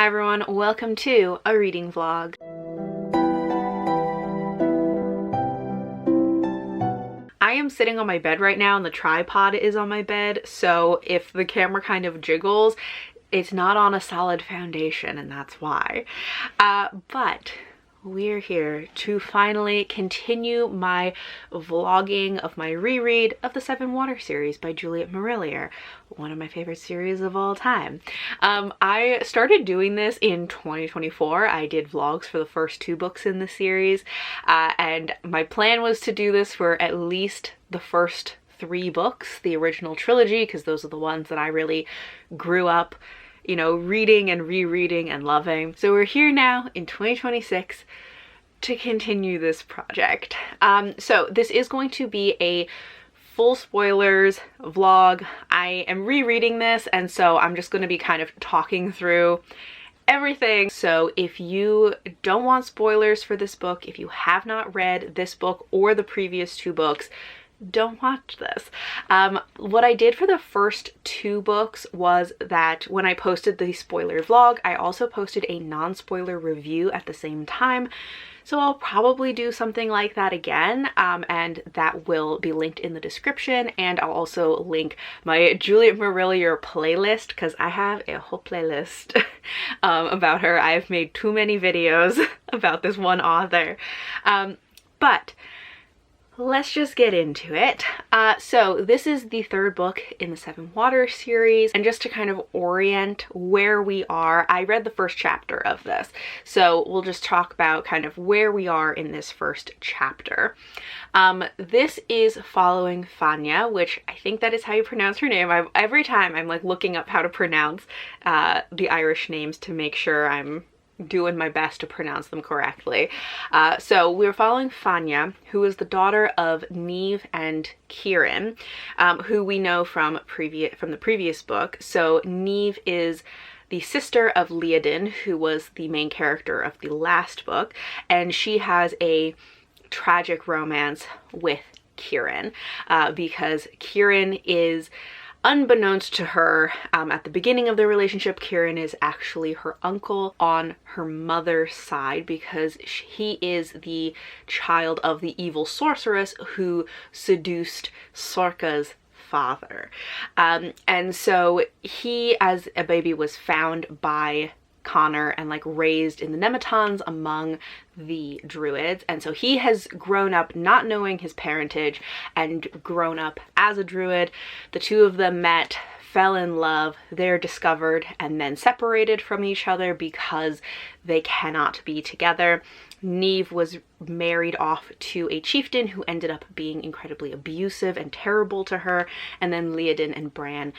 Hi everyone, welcome to a reading vlog. I am sitting on my bed right now and the tripod is on my bed, so if the camera kind of jiggles, it's not on a solid foundation and that's why. But we're here to finally continue my vlogging of my reread of the Seven Water series by Juliet Marillier, one of my favorite series of all time. I started doing this in 2024. I did vlogs for the first two books in the series, and my plan was to do this for at least the first three books, the original trilogy, because those are the ones that I really grew up, you know, reading and rereading and loving. So we're here now in 2026 to continue this project. So this is going to be a full spoilers vlog. I am rereading this, and so I'm just going to be kind of talking through everything. So if you don't want spoilers for this book, if you have not read this book or the previous two books, don't watch this. What I did for the first two books was that when I posted the spoiler vlog, I also posted a non-spoiler review at the same time. So I'll probably do something like that again, and that will be linked in the description, and I'll also link my Juliet Marillier playlist, because I have a whole playlist about her. I've made too many videos about this one author. But let's just get into it. So this is the third book in the Seven Water series, and just to kind of orient where we are, I read the first chapter of this, so we'll just talk about kind of where we are in this first chapter. This is following Fanya, which I think that is how you pronounce her name. Every time I'm like looking up how to pronounce the Irish names to make sure I'm doing my best to pronounce them correctly. So we're following Fanya, who is the daughter of Niamh and Kieran, who we know from the previous book. So Niamh is the sister of Liadin, who was the main character of the last book, and she has a tragic romance with Kieran, because Kieran is, unbeknownst to her, at the beginning of the relationship, Kieran is actually her uncle on her mother's side, because he is the child of the evil sorceress who seduced Sorka's father. And so he, as a baby, was found by Connor and like raised in the Nemetons among the druids, and so he has grown up not knowing his parentage and grown up as a druid. The two of them met, fell in love, they're discovered, and then separated from each other because they cannot be together. Niamh was married off to a chieftain who ended up being incredibly abusive and terrible to her, and then Liadin and Bran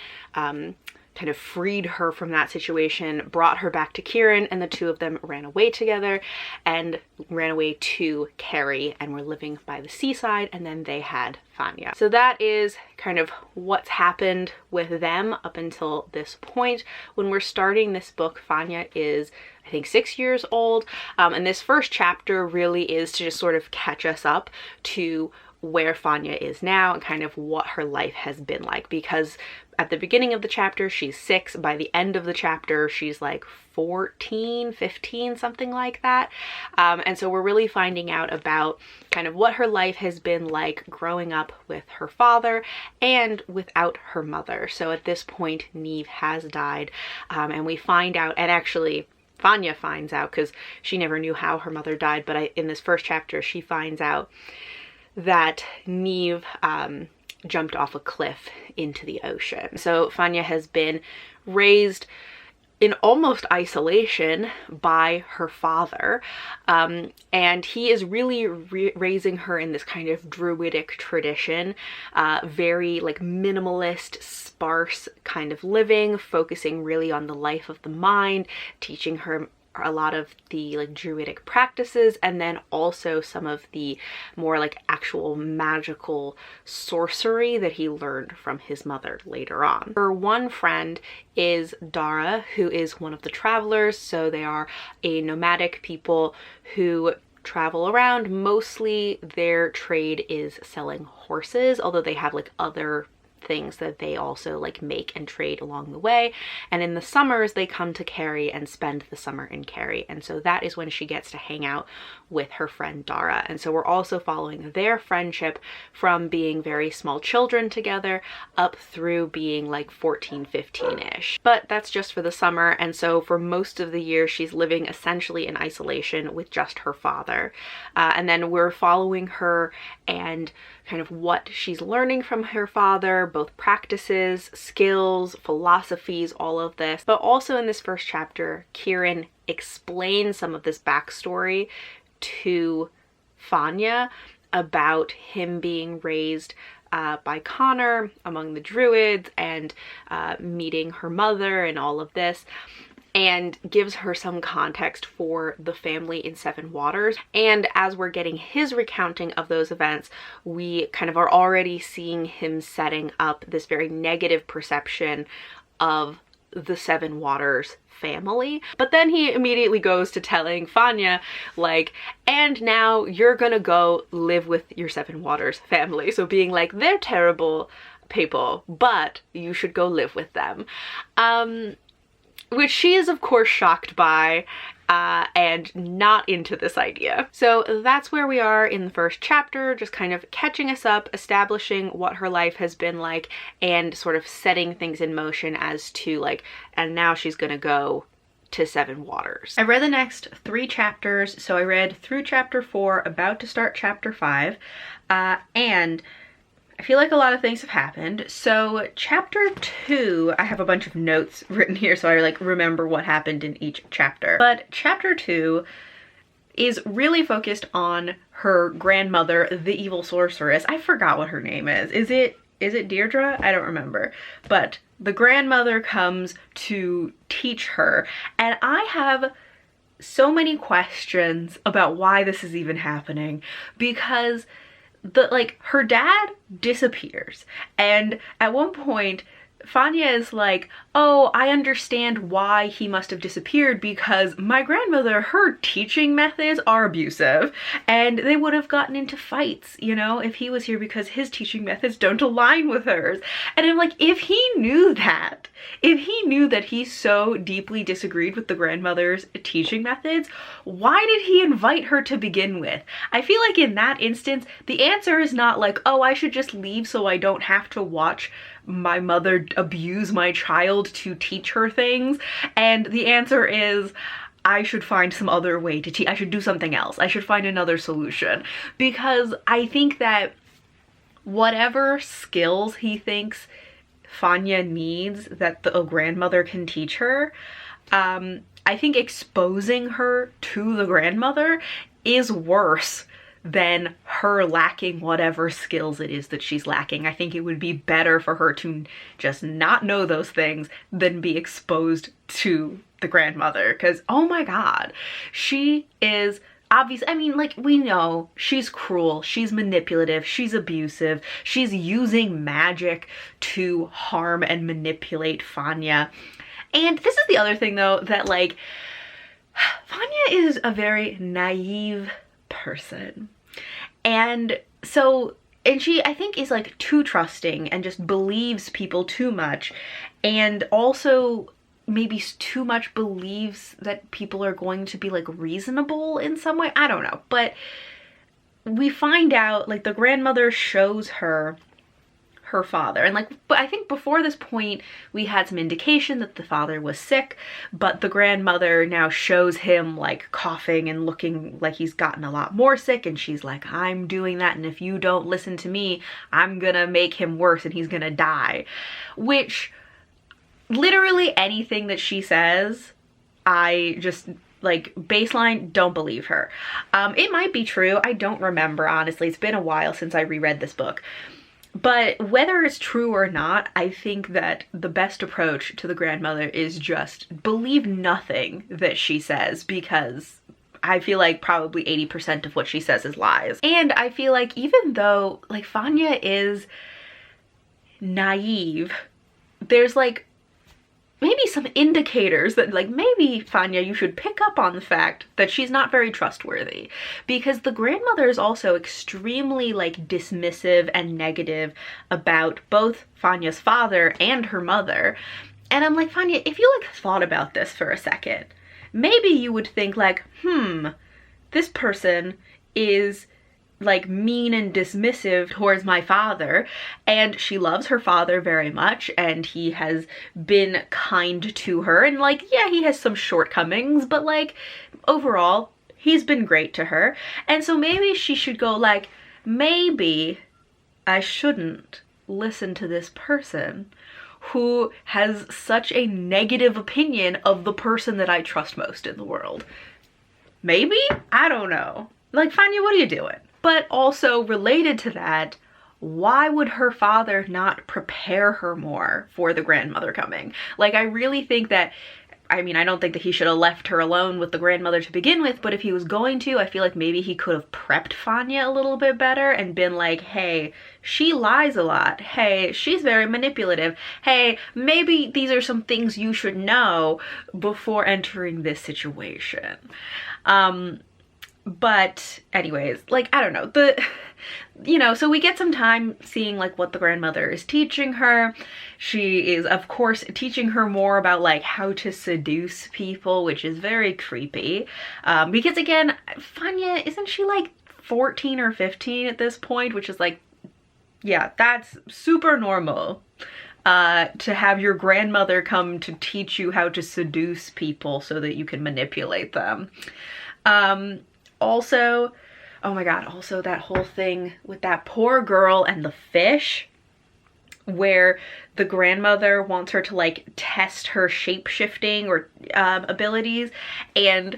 kind of freed her from that situation, brought her back to Kieran, and the two of them ran away together and ran away to Kerry and were living by the seaside, and then they had Fanya. So that is kind of what's happened with them up until this point. When we're starting this book, Fanya is, I think, 6 years old, and this first chapter really is to just sort of catch us up to where Fanya is now and kind of what her life has been like, because at the beginning of the chapter she's 6, by the end of the chapter she's like 14, 15, something like that. And so we're really finding out about kind of what her life has been like growing up with her father and without her mother. So at this point Niamh has died, and we find out, and actually Fanya finds out, because she never knew how her mother died, but in this first chapter she finds out that Niamh jumped off a cliff into the ocean. So Fanya has been raised in almost isolation by her father, and he is really raising her in this kind of druidic tradition, very like minimalist, sparse kind of living, focusing really on the life of the mind, teaching her a lot of the like druidic practices, and then also some of the more like actual magical sorcery that he learned from his mother later on. Her one friend is Dara, who is one of the travelers. So they are a nomadic people who travel around. Mostly their trade is selling horses, although they have like other things that they also like make and trade along the way. And in the summers, they come to Carrie and spend the summer in Carrie. And so that is when she gets to hang out with her friend Dara. And so we're also following their friendship from being very small children together up through being like 14, 15-ish. But that's just for the summer. And so for most of the year, she's living essentially in isolation with just her father. And then we're following her and kind of what she's learning from her father, both practices, skills, philosophies, all of this. But also in this first chapter, Kieran explains some of this backstory to Fanya about him being raised by Connor among the Druids and meeting her mother and all of this, and gives her some context for the family in Seven Waters. And as we're getting his recounting of those events, we kind of are already seeing him setting up this very negative perception of the Seven Waters family. But then he immediately goes to telling Fanya, like, and now you're gonna go live with your Seven Waters family. So being like, they're terrible people, but you should go live with them. Which she is of course shocked by and not into this idea. So that's where we are in the first chapter, just kind of catching us up, establishing what her life has been like, and sort of setting things in motion as to like, and now she's gonna go to Seven Waters. I read the next 3 chapters, so I read through chapter 4, about to start chapter 5, and I feel like a lot of things have happened. So chapter 2, I have a bunch of notes written here so I like remember what happened in each chapter. But chapter 2 is really focused on her grandmother, the evil sorceress. I forgot what her name is. Is it Deirdre? I don't remember. But the grandmother comes to teach her, and I have so many questions about why this is even happening, because her dad disappears, and at one point Fanya is like, oh, I understand why he must have disappeared, because my grandmother, her teaching methods are abusive and they would have gotten into fights, you know, if he was here, because his teaching methods don't align with hers. And I'm like, if he knew that he so deeply disagreed with the grandmother's teaching methods, why did he invite her to begin with? I feel like in that instance, the answer is not like, oh, I should just leave so I don't have to watch my mother abuse my child to teach her things. And the answer is, I should find some other way to teach. I should do something else. I should find another solution. Because I think that whatever skills he thinks Fanya needs that the grandmother can teach her, I think exposing her to the grandmother is worse than her lacking whatever skills it is that she's lacking. I think it would be better for her to just not know those things than be exposed to the grandmother, because oh my god, she is obvious. I mean, like, we know she's cruel, she's manipulative, she's abusive, she's using magic to harm and manipulate Fanya. And this is the other thing though, that like, Fanya is a very naive person. And so, and she, I think, is like too trusting and just believes people too much, and also maybe too much believes that people are going to be like reasonable in some way. I don't know. But we find out, like, the grandmother shows her her father, and like, but I think before this point we had some indication that the father was sick, but the grandmother now shows him like coughing and looking like he's gotten a lot more sick, and she's like, I'm doing that, and if you don't listen to me, I'm gonna make him worse and he's gonna die. Which, literally anything that she says, I just, like, baseline, don't believe her. It might be true, I don't remember, honestly. It's been a while since I reread this book. But whether it's true or not, I think that the best approach to the grandmother is just believe nothing that she says, because I feel like probably 80% of what she says is lies. And I feel like even though, like, Fanya is naive, there's like maybe some indicators that like maybe Fanya, you should pick up on the fact that she's not very trustworthy, because the grandmother is also extremely like dismissive and negative about both Fanya's father and her mother. And I'm like, Fanya, if you like thought about this for a second, maybe you would think like, this person is like mean and dismissive towards my father, and she loves her father very much, and he has been kind to her, and like, yeah, he has some shortcomings, but like overall he's been great to her. And so maybe she should go like, maybe I shouldn't listen to this person who has such a negative opinion of the person that I trust most in the world. Maybe? I don't know. Like, Fanya, what are you doing? But also related to that, why would her father not prepare her more for the grandmother coming? Like, I really think that, I mean, I don't think that he should have left her alone with the grandmother to begin with, but if he was going to, I feel like maybe he could have prepped Fanya a little bit better and been like, hey, she lies a lot. Hey, she's very manipulative. Hey, maybe these are some things you should know before entering this situation. But anyways, like, I don't know, so we get some time seeing like what the grandmother is teaching her. She is of course teaching her more about like how to seduce people, which is very creepy. Because again, Fanya, isn't she like 14 or 15 at this point? Which is like, yeah, that's super normal. To have your grandmother come to teach you how to seduce people so that you can manipulate them. Also, oh my god, also that whole thing with that poor girl and the fish, where the grandmother wants her to like test her shape-shifting or abilities, and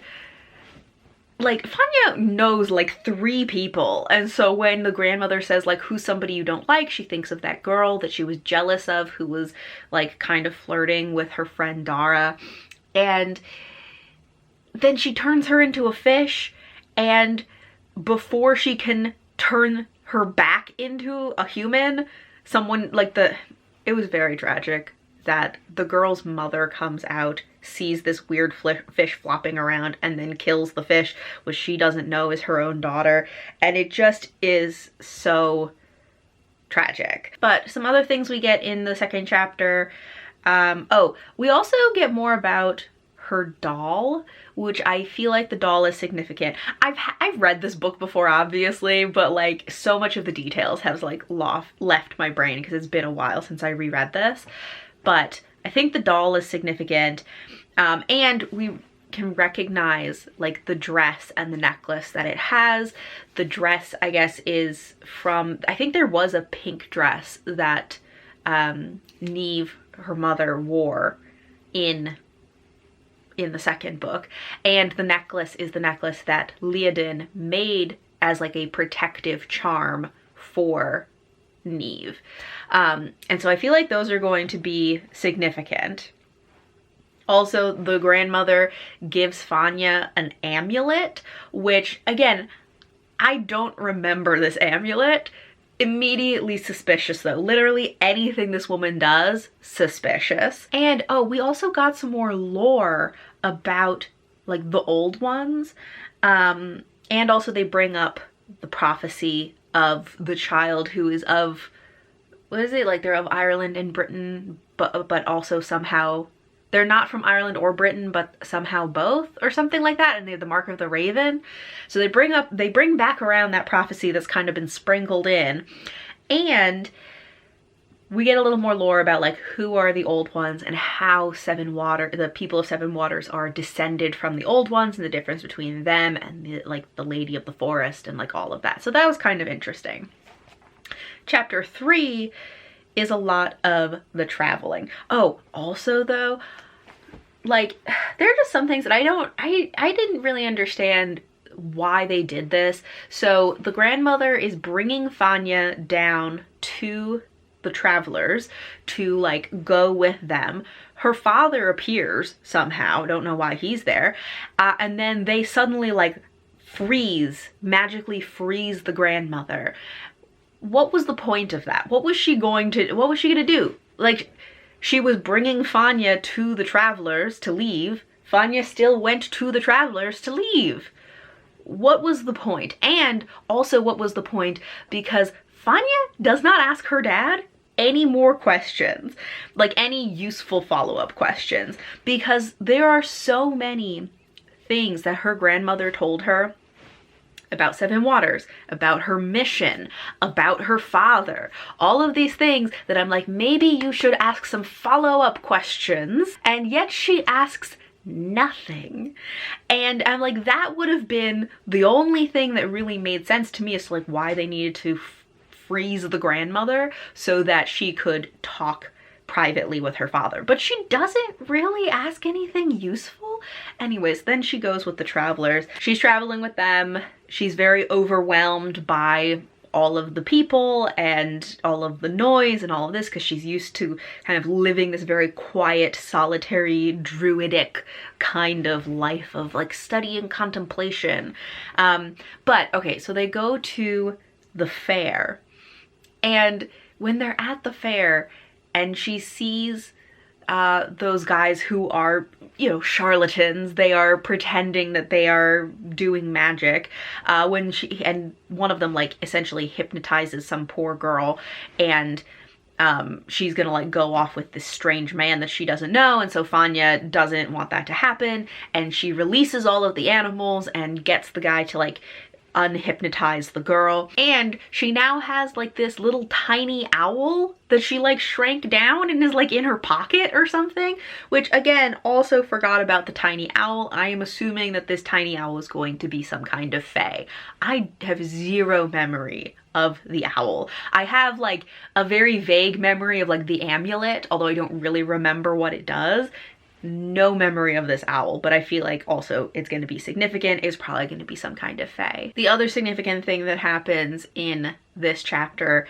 like Fanya knows like 3 people, and so when the grandmother says like, who's somebody you don't like, she thinks of that girl that she was jealous of, who was like kind of flirting with her friend Dara, and then she turns her into a fish, and before she can turn her back into a human, someone like it was very tragic that the girl's mother comes out, sees this weird fish flopping around, and then kills the fish, which she doesn't know is her own daughter, and it just is so tragic. But some other things we get in the second chapter, we also get more about her doll, which I feel like the doll is significant. I've read this book before, obviously, but like so much of the details has like left my brain because it's been a while since I reread this. But I think the doll is significant, and we can recognize like the dress and the necklace that it has. The dress, I guess, is from, I think there was a pink dress that Neve, her mother, wore in the second book, and the necklace is the necklace that Leodin made as like a protective charm for Neve. And so I feel like those are going to be significant. Also, the grandmother gives Fanya an amulet, which again, I don't remember this amulet. Immediately suspicious though. Literally anything this woman does, suspicious. And oh, we also got some more lore about like the old ones. And also they bring up the prophecy of the child who is of, what is it, like they're of Ireland and Britain, but also somehow they're not from Ireland or Britain, but somehow both, or something like that, and they have the mark of the raven. So they bring back around that prophecy that's kind of been sprinkled in, and we get a little more lore about like who are the old ones and how the people of Seven Waters are descended from the old ones, and the difference between them and the Lady of the Forest and like all of that. So that was kind of interesting. Chapter 3 is a lot of the traveling. Oh, also though, like there are just some things that I didn't really understand why they did this. So the grandmother is bringing Fanya down to the travelers to like go with them. Her father appears somehow, don't know why he's there, and then they suddenly like magically freeze the grandmother. What was the point of that? What was she gonna do? Like, she was bringing Fanya to the Travelers to leave, Fanya still went to the Travelers to leave. What was the point? And also, what was the point? Because Fanya does not ask her dad any more questions, like any useful follow-up questions, because there are so many things that her grandmother told her about Seven Waters, about her mission, about her father, all of these things that I'm like, maybe you should ask some follow-up questions, and yet she asks nothing. And I'm like, that would have been the only thing that really made sense to me as to like why they needed to freeze the grandmother so that she could talk privately with her father. But she doesn't really ask anything useful. Anyways, then she goes with the Travelers. She's traveling with them. She's very overwhelmed by all of the people and all of the noise and all of this because she's used to kind of living this very quiet, solitary, druidic kind of life of like study and contemplation. But okay, so they go to the fair, and when they're at the fair and she sees those guys who are, you know, charlatans, they are pretending that they are doing magic, and one of them like essentially hypnotizes some poor girl, and she's gonna like go off with this strange man that she doesn't know, and so Fanya doesn't want that to happen, and she releases all of the animals and gets the guy to like unhypnotize the girl, and she now has like this little tiny owl that she like shrank down and is like in her pocket or something, which again, also forgot about the tiny owl. I am assuming that this tiny owl is going to be some kind of fae. I have zero memory of the owl. I have like a very vague memory of like the amulet, although I don't really remember what it does. No memory of this owl, but I feel like also it's going to be significant. It's probably going to be some kind of fae. The other significant thing that happens in this chapter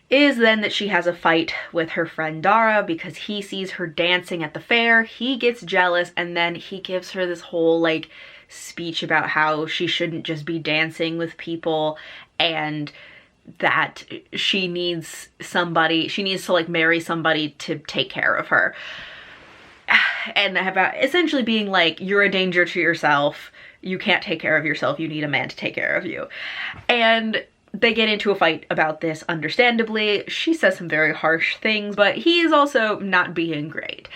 is then that she has a fight with her friend Dara because he sees her dancing at the fair. He gets jealous, and then he gives her this whole like speech about how she shouldn't just be dancing with people, and that she needs to like marry somebody to take care of her. And about essentially being like, you're a danger to yourself, you can't take care of yourself, you need a man to take care of you. And they get into a fight about this, understandably. She says some very harsh things, but he is also not being great.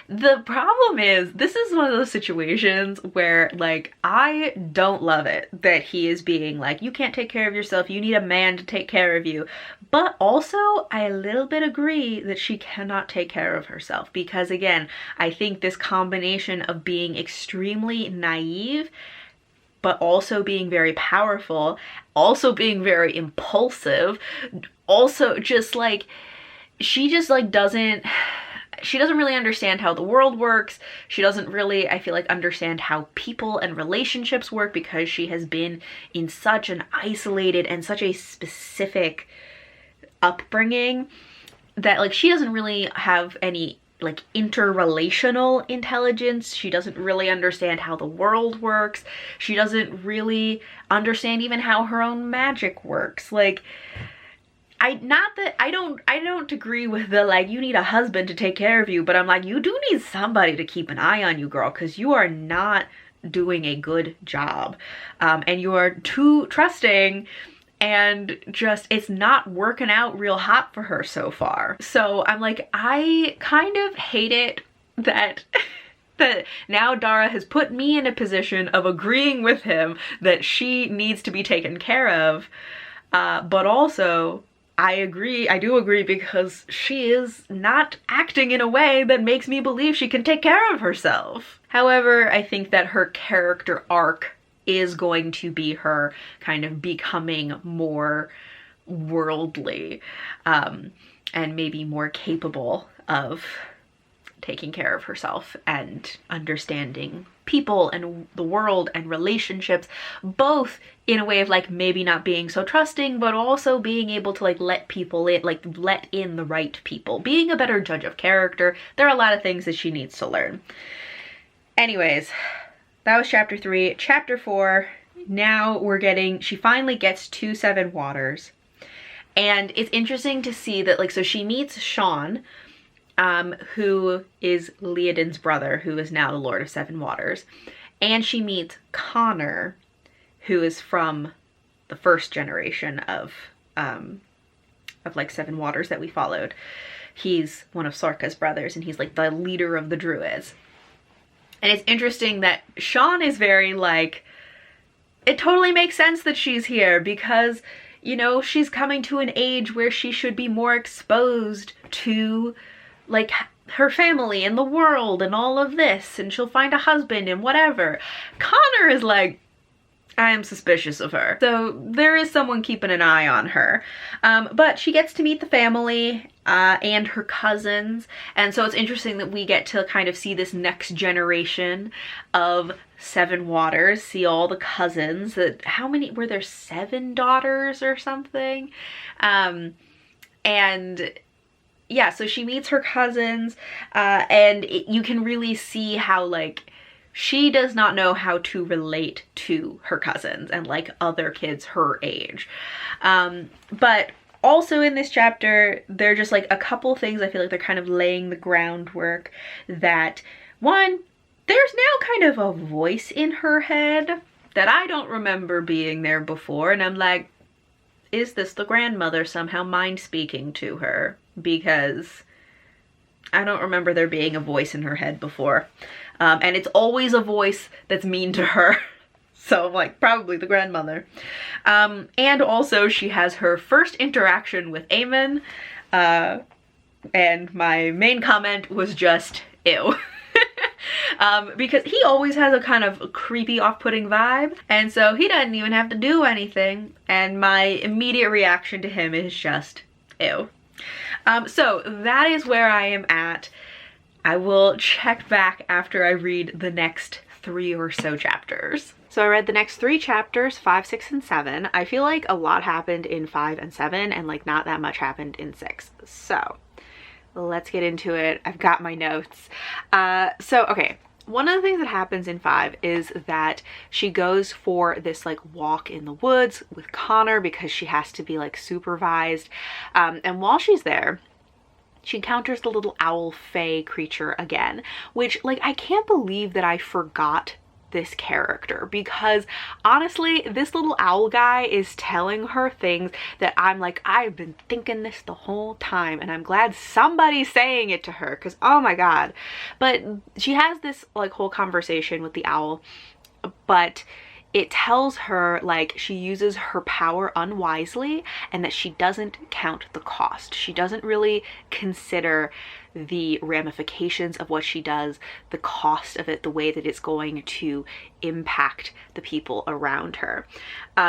The problem is, this is one of those situations where, like, I don't love it that he is being like, you can't take care of yourself, you need a man to take care of you. But also, I a little bit agree that she cannot take care of herself, because again, I think this combination of being extremely naive but also being very powerful, also being very impulsive, also just like, she doesn't really understand how the world works. She doesn't really, I feel like, understand how people and relationships work, because she has been in such an isolated and such a specific upbringing that like she doesn't really have any like interrelational intelligence. She doesn't really understand how the world works. She doesn't really understand even how her own magic works. Like, I don't agree with the like, you need a husband to take care of you, but I'm like, you do need somebody to keep an eye on you, girl, because you are not doing a good job. And you are too trusting, and just, it's not working out real hot for her so far. So I'm like, I kind of hate it that that now Dara has put me in a position of agreeing with him that she needs to be taken care of. But also, I do agree, because she is not acting in a way that makes me believe she can take care of herself. However, I think that her character arc is going to be her kind of becoming more worldly, and maybe more capable of taking care of herself and understanding people and the world and relationships, both in a way of like maybe not being so trusting, but also being able to like let people in, like let in the right people, being a better judge of character. There are a lot of things that she needs to learn. Anyways, that was chapter 3. Chapter 4, now she finally gets to Seven Waters. And it's interesting to see that, like, so she meets Sean, who is Leodin's brother, who is now the Lord of Seven Waters. And she meets Connor, who is from the first generation of like Seven Waters that we followed. He's one of Sorka's brothers, and he's like the leader of the Druids. And it's interesting that Sean is very like, it totally makes sense that she's here because, you know, she's coming to an age where she should be more exposed to like her family and the world and all of this, and she'll find a husband and whatever. Connor is like, I am suspicious of her. So there is someone keeping an eye on her. But she gets to meet the family and her cousins. And so it's interesting that we get to kind of see this next generation of Seven Waters, see all the cousins. That how many, were there 7 daughters or something? And yeah, so she meets her cousins and you can really see how like, she does not know how to relate to her cousins and like other kids her age. But also in this chapter, there are just like a couple things I feel like they're kind of laying the groundwork that, one, there's now kind of a voice in her head that I don't remember being there before. And I'm like, is this the grandmother somehow mind speaking to her? Because I don't remember there being a voice in her head before. And it's always a voice that's mean to her. So like probably the grandmother. And also she has her first interaction with Eamon. And my main comment was just, ew. Because he always has a kind of creepy, off-putting vibe. And so he doesn't even have to do anything. And my immediate reaction to him is just, ew. So that is where I am at. I will check back after I read the next 3 or so chapters. So I read the next 3 chapters, 5, 6, and 7. I feel like a lot happened in 5 and 7 and like not that much happened in 6. So let's get into it. I've got my notes. Okay. One of the things that happens in 5 is that she goes for this like walk in the woods with Connor because she has to be like supervised. And while she's there, she encounters the little owl fae creature again, which like I can't believe that I forgot this character, because honestly this little owl guy is telling her things that I'm like, I've been thinking this the whole time, and I'm glad somebody's saying it to her, because oh my god. But she has this like whole conversation with the owl, but it tells her like she uses her power unwisely and that she doesn't count the cost. She doesn't really consider the ramifications of what she does, the cost of it, the way that it's going to impact the people around her,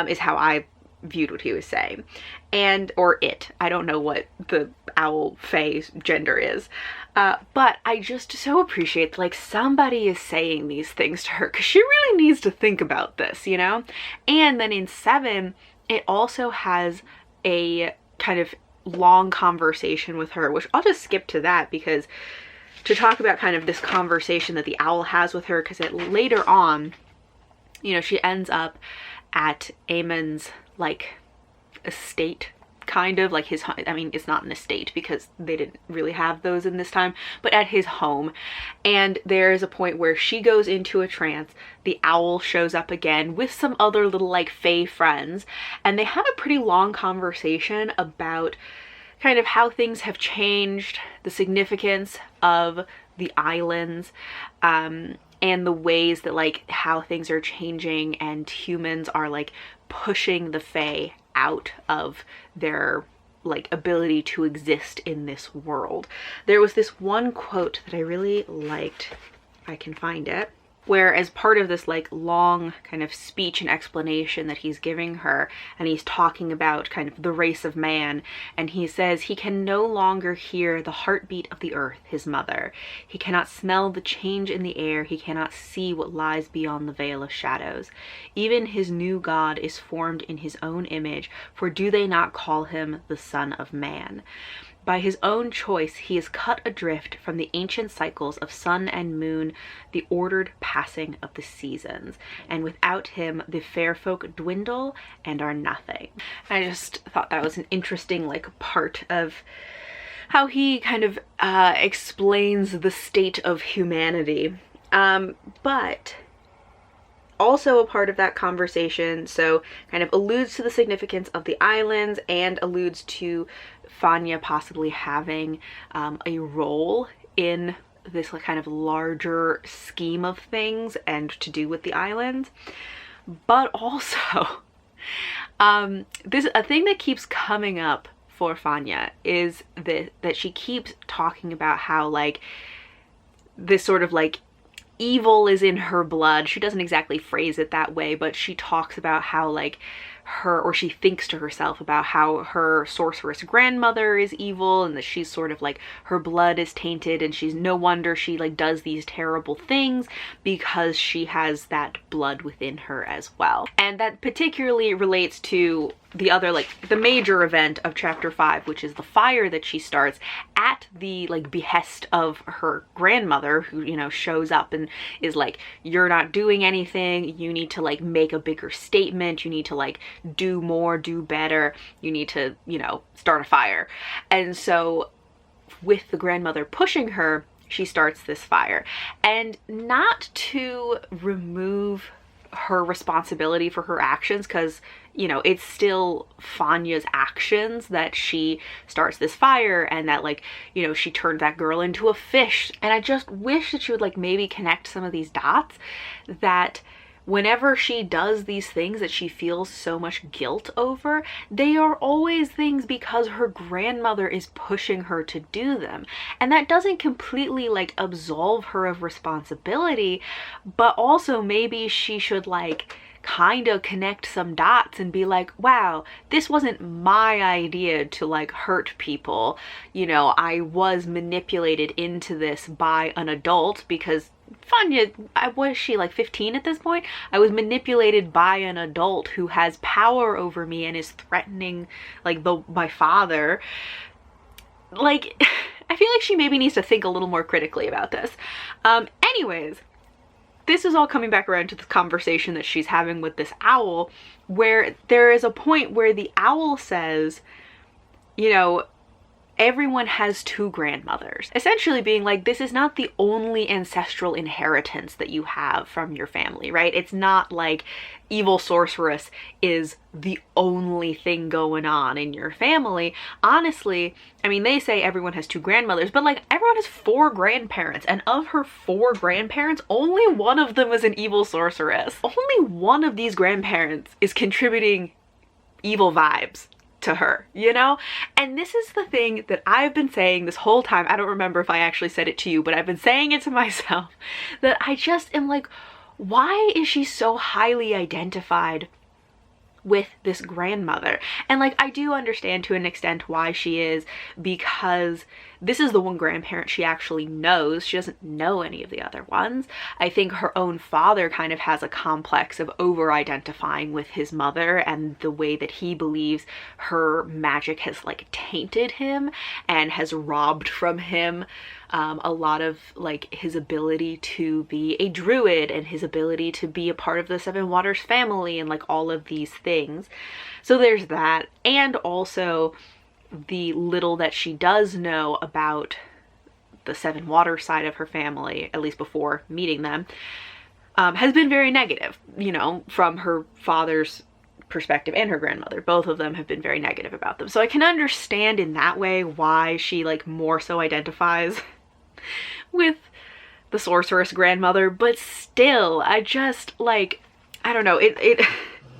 is how I viewed what he was saying. And, or it. I don't know what the owl fae's gender is. But I just so appreciate like somebody is saying these things to her, because she really needs to think about this, you know? And then in 7, it also has a kind of long conversation with her, which I'll just skip to that, because to talk about kind of this conversation that the owl has with her, because later on, you know, she ends up at Eamon's like estate, kind of like his, I mean, it's not an estate because they didn't really have those in this time, but at his home. And there's a point where she goes into a trance, the owl shows up again with some other little like fae friends, and they have a pretty long conversation about kind of how things have changed, the significance of the islands, and the ways that like how things are changing, and humans are like pushing the fae out of their like ability to exist in this world. There was this one quote that I really liked, if I can find it, where as part of this like long kind of speech and explanation that he's giving her, and he's talking about kind of the race of man, and he says he can no longer hear the heartbeat of the earth, his mother. He cannot smell the change in the air. He cannot see what lies beyond the veil of shadows. Even his new God is formed in his own image, for do they not call him the Son of Man? By his own choice, he is cut adrift from the ancient cycles of sun and moon, the ordered passing of the seasons. And without him, the fair folk dwindle and are nothing. I just thought that was an interesting like part of how he kind of explains the state of humanity. But also a part of that conversation, so kind of alludes to the significance of the islands and alludes to Fanya possibly having a role in this kind of larger scheme of things and to do with the islands. But also, a thing that keeps coming up for Fanya is that she keeps talking about how like this sort of like evil is in her blood. She doesn't exactly phrase it that way, but she talks about how like she thinks to herself about how her sorceress grandmother is evil and that she's sort of like, her blood is tainted and she's no wonder she like does these terrible things because she has that blood within her as well. And that particularly relates to the other, like the major event of chapter 5, which is the fire that she starts at the like behest of her grandmother, who, you know, shows up and is like, you're not doing anything, you need to like make a bigger statement, you need to like do more, do better, you need to, you know, start a fire. And so with the grandmother pushing her, she starts this fire, and not to remove her responsibility for her actions, because, you know, it's still Fanya's actions that she starts this fire and that, like, you know, she turned that girl into a fish. And I just wish that she would like maybe connect some of these dots, that whenever she does these things that she feels so much guilt over, they are always things because her grandmother is pushing her to do them. And that doesn't completely like absolve her of responsibility, but also maybe she should like kind of connect some dots and be like, wow, this wasn't my idea to like hurt people. You know, I was manipulated into this by an adult, because Fanya, was she like 15 at this point? I was manipulated by an adult who has power over me and is threatening like my father. Like, I feel like she maybe needs to think a little more critically about this. Anyways, this is all coming back around to the conversation that she's having with this owl, where there is a point where the owl says, you know, everyone has two grandmothers. Essentially being like, this is not the only ancestral inheritance that you have from your family, right? It's not like evil sorceress is the only thing going on in your family. Honestly, I mean, they say everyone has two grandmothers, but like everyone has 4 grandparents, and of her 4 grandparents, only one of them is an evil sorceress. Only one of these grandparents is contributing evil vibes to her, you know? And this is the thing that I've been saying this whole time. I don't remember if I actually said it to you, but I've been saying it to myself, that I just am like, why is she so highly identified with this grandmother? And like, I do understand to an extent why she is, because this is the one grandparent she actually knows. She doesn't know any of the other ones. I think her own father kind of has a complex of over-identifying with his mother and the way that he believes her magic has like tainted him and has robbed from him a lot of like his ability to be a druid and his ability to be a part of the Seven Waters family and like all of these things. So there's that. And also the little that she does know about the Seven Waters side of her family, at least before meeting them, has been very negative, you know, from her father's perspective and her grandmother. Both of them have been very negative about them. So I can understand in that way why she like more so identifies with the sorceress grandmother, but still, I just like, I don't know,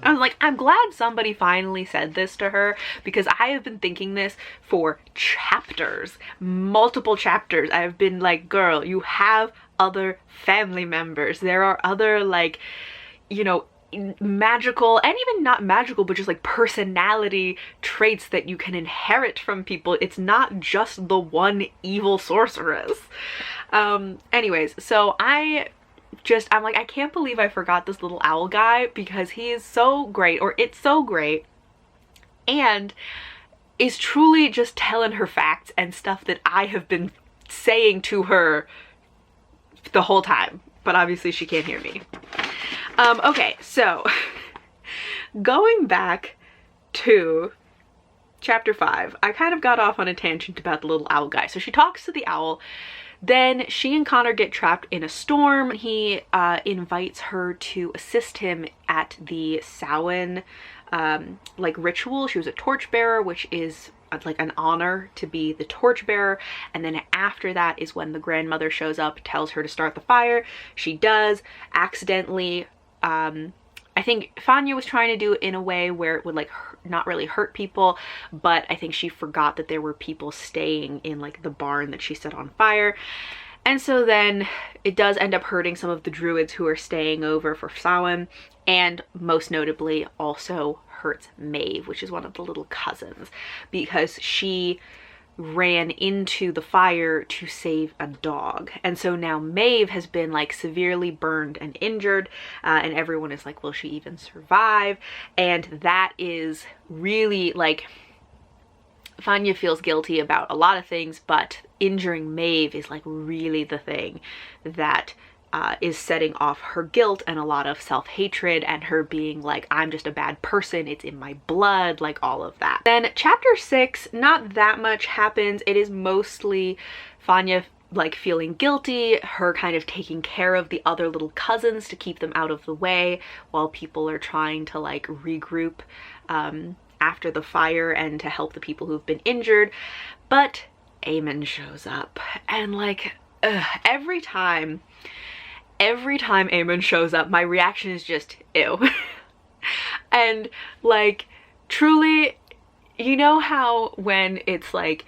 I was like, I'm glad somebody finally said this to her, because I have been thinking this for chapters, multiple chapters. I've been like, girl, you have other family members. There are other like, you know, magical, and even not magical, but just like personality traits that you can inherit from people. It's not just the one evil sorceress. Anyways, so I'm like, I can't believe I forgot this little owl guy, because he is so great, or it's so great, and is truly just telling her facts and stuff that I have been saying to her the whole time, but obviously she can't hear me. Okay, so going back to chapter 5. I kind of got off on a tangent about the little owl guy. So she talks to the owl. Then she and Connor get trapped in a storm. He invites her to assist him at the Samhain like ritual. She was a torchbearer, which is like an honor to be the torchbearer. And then after that is when the grandmother shows up, tells her to start the fire. She does, accidentally. I think Fanya was trying to do it in a way where it would like not really hurt people, but I think she forgot that there were people staying in like the barn that she set on fire. And so then it does end up hurting some of the druids who are staying over for Samhain, and most notably also hurts Maeve, which is one of the little cousins, because she ran into the fire to save a dog. And so now Maeve has been like severely burned and injured, and everyone is like, will she even survive? And that is really like, Fanya feels guilty about a lot of things, but injuring Maeve is like really the thing that is setting off her guilt and a lot of self-hatred, and her being like, I'm just a bad person, it's in my blood, like all of that. Then chapter 6, not that much happens. It is mostly Fanya like feeling guilty, her kind of taking care of the other little cousins to keep them out of the way while people are trying to like regroup after the fire and to help the people who've been injured. But Eamon shows up, and like every time Eamon shows up, my reaction is just ew. And like, truly, you know how when it's like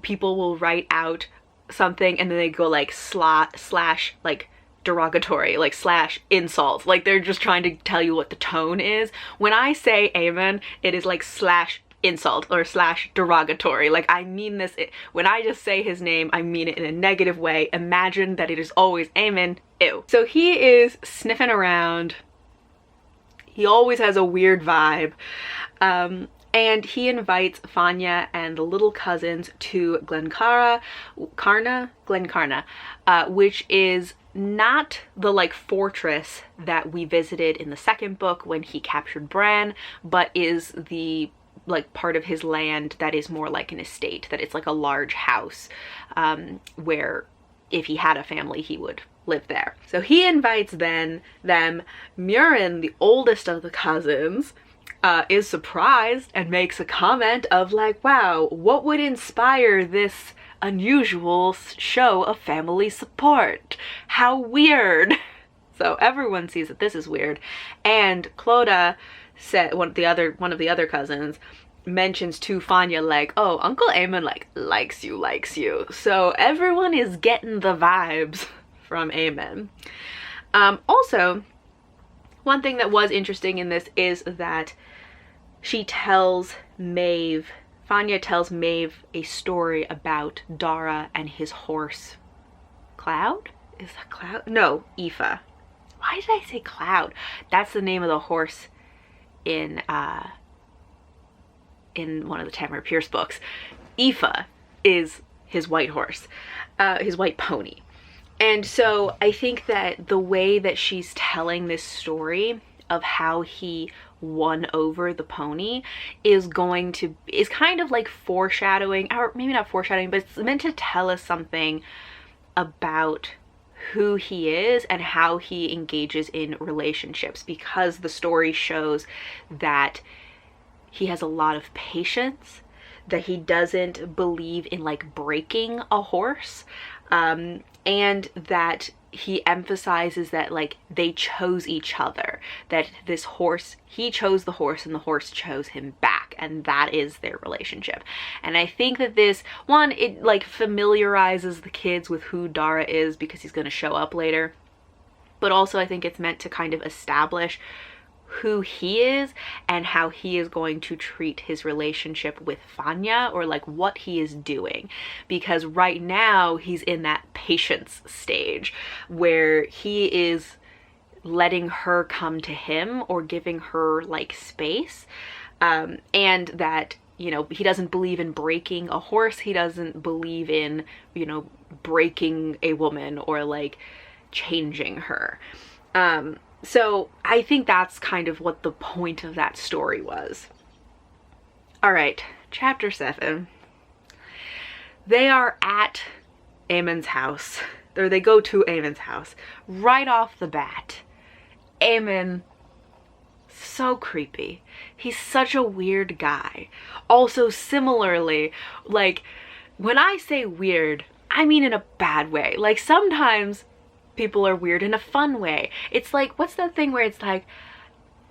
people will write out something and then they go like slash like derogatory, like slash insult, like they're just trying to tell you what the tone is. When I say Eamon, it is like slash insult or slash derogatory. Like, I mean this, when I just say his name, I mean it in a negative way. Imagine that it is always Eamon. Ew. So he is sniffing around. He always has a weird vibe. And he invites Fanya and the little cousins to Glencarna, which is not the like fortress that we visited in the second book when he captured Bran, but is the like part of his land that is more like an estate, that it's like a large house where if he had a family he would live there. So he invites them. Murin, the oldest of the cousins, is surprised and makes a comment of like, wow, what would inspire this unusual show of family support? How weird. So everyone sees that this is weird, and Clodagh said, one of the other cousins mentions to Fanya like, oh, Uncle Eamon like likes you. So everyone is getting the vibes from Eamon. Also, one thing that was interesting in this is that Fanya tells Maeve a story about Dara and his horse. Cloud? Is that Cloud? No, Aoife. Why did I say Cloud? That's the name of the horse in one of the Tamara Pierce books. Aoife is his white horse, his white pony. And so I think that the way that she's telling this story of how he won over the pony is kind of like foreshadowing, or maybe not foreshadowing, but it's meant to tell us something about who he is and how he engages in relationships, because the story shows that he has a lot of patience, that he doesn't believe in like breaking a horse, and that he emphasizes that like they chose each other, that this horse, he chose the horse and the horse chose him back, and that is their relationship. And I think that this one, it like familiarizes the kids with who Dara is because he's going to show up later, but also I think it's meant to kind of establish who he is and how he is going to treat his relationship with Fanya, or like what he is doing, because right now he's in that patience stage where he is letting her come to him or giving her like space, and that, you know, he doesn't believe in breaking a horse, he doesn't believe in, you know, breaking a woman or like changing her. So I think that's kind of what the point of that story was. All right, chapter 7. They are at Amon's house, or they go to Amon's house. Right off the bat, Amon, so creepy. He's such a weird guy. Also, similarly, like, when I say weird, I mean in a bad way. Like, sometimes people are weird in a fun way. It's like, what's that thing where it's like,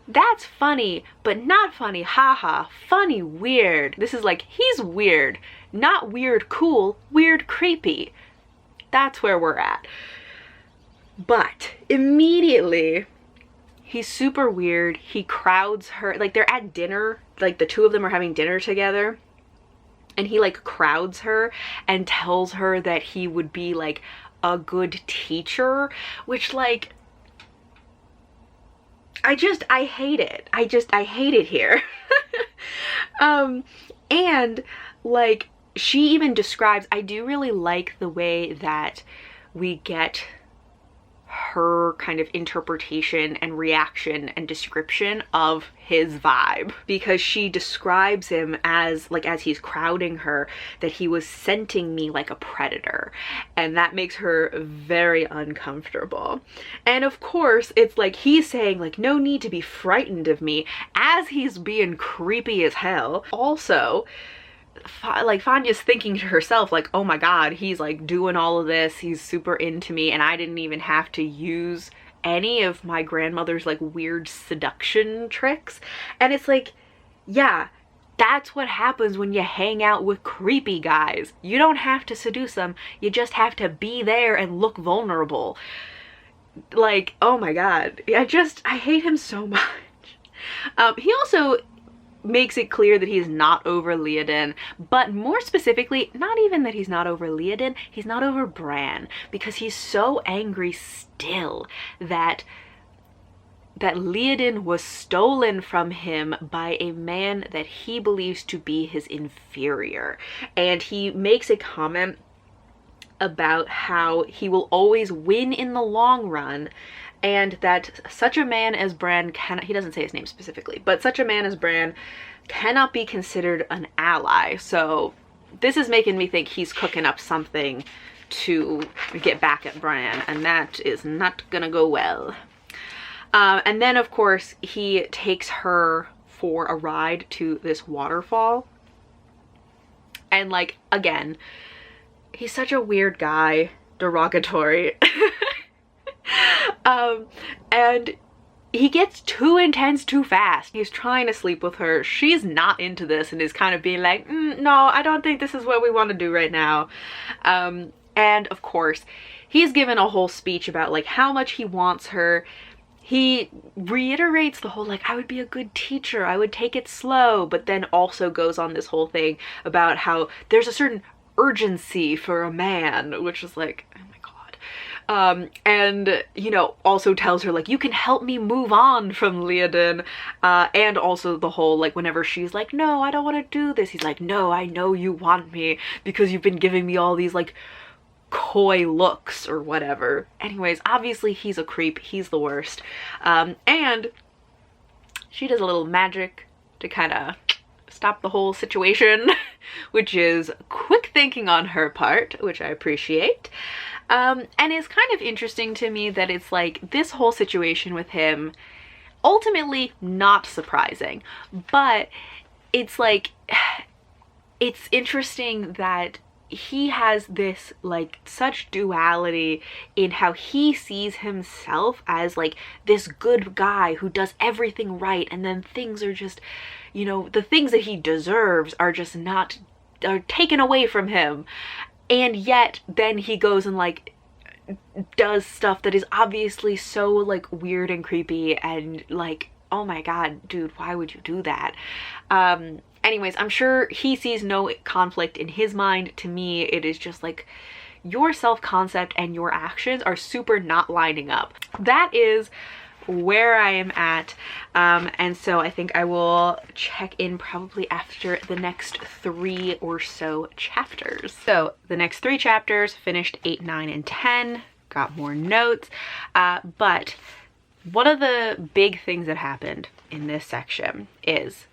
that's funny, but not funny, haha, funny, weird. This is like, he's weird, not weird cool, weird creepy. That's where we're at. But immediately, he's super weird. He crowds her, like they're at dinner, like the two of them are having dinner together. And he like crowds her and tells her that he would be like a good teacher, which like, I hate it. I hate it here. And like, she even describes, I do really like the way that we get her kind of interpretation and reaction and description of his vibe, because she describes him as like, as he's crowding her, that he was scenting me like a predator, and that makes her very uncomfortable. And of course it's like he's saying like, no need to be frightened of me, as he's being creepy as hell. Also, like Fanya's thinking to herself like, oh my god, he's like doing all of this, he's super into me, and I didn't even have to use any of my grandmother's like weird seduction tricks. And it's like, yeah, that's what happens when you hang out with creepy guys. You don't have to seduce them, you just have to be there and look vulnerable. Like, oh my god, I hate him so much. He also makes it clear that he's not over Leodin, but more specifically, not even that he's not over Leodin, he's not over Bran, because he's so angry still that Leodin was stolen from him by a man that he believes to be his inferior. And he makes a comment about how he will always win in the long run, and that such a man as Bran cannot, he doesn't say his name specifically, but such a man as Bran cannot be considered an ally. So this is making me think he's cooking up something to get back at Bran, and that is not gonna go well. And then of course he takes her for a ride to this waterfall, and like, again, he's such a weird guy, derogatory. And he gets too intense too fast. He's trying to sleep with her. She's not into this and is kind of being like, no, I don't think this is what we want to do right now. And of course, he's given a whole speech about like how much he wants her. He reiterates the whole like, I would be a good teacher, I would take it slow, but then also goes on this whole thing about how there's a certain urgency for a man, which is like, oh my god. And you know, also tells her like, you can help me move on from Leodin. And also the whole like, whenever she's like, no, I don't want to do this, he's like, no, I know you want me because you've been giving me all these like coy looks or whatever. Anyways, obviously he's a creep, he's the worst. And she does a little magic to kind of stop the whole situation, which is quick thinking on her part, which I appreciate. And it's kind of interesting to me that it's like this whole situation with him, ultimately not surprising, but it's like, it's interesting that he has this like such duality in how he sees himself as like this good guy who does everything right, and then things are just, you know, the things that he deserves are just not, are taken away from him. And yet then he goes and like does stuff that is obviously so like weird and creepy, and like, oh my god, dude, why would you do that? Anyways, I'm sure he sees no conflict in his mind. To me, it is just like your self-concept and your actions are super not lining up. That is where I am at. And so I think I will check in probably after the next 3 or so chapters. So the next 3 chapters finished 8, 9, and 10. Got more notes. But one of the big things that happened in this section is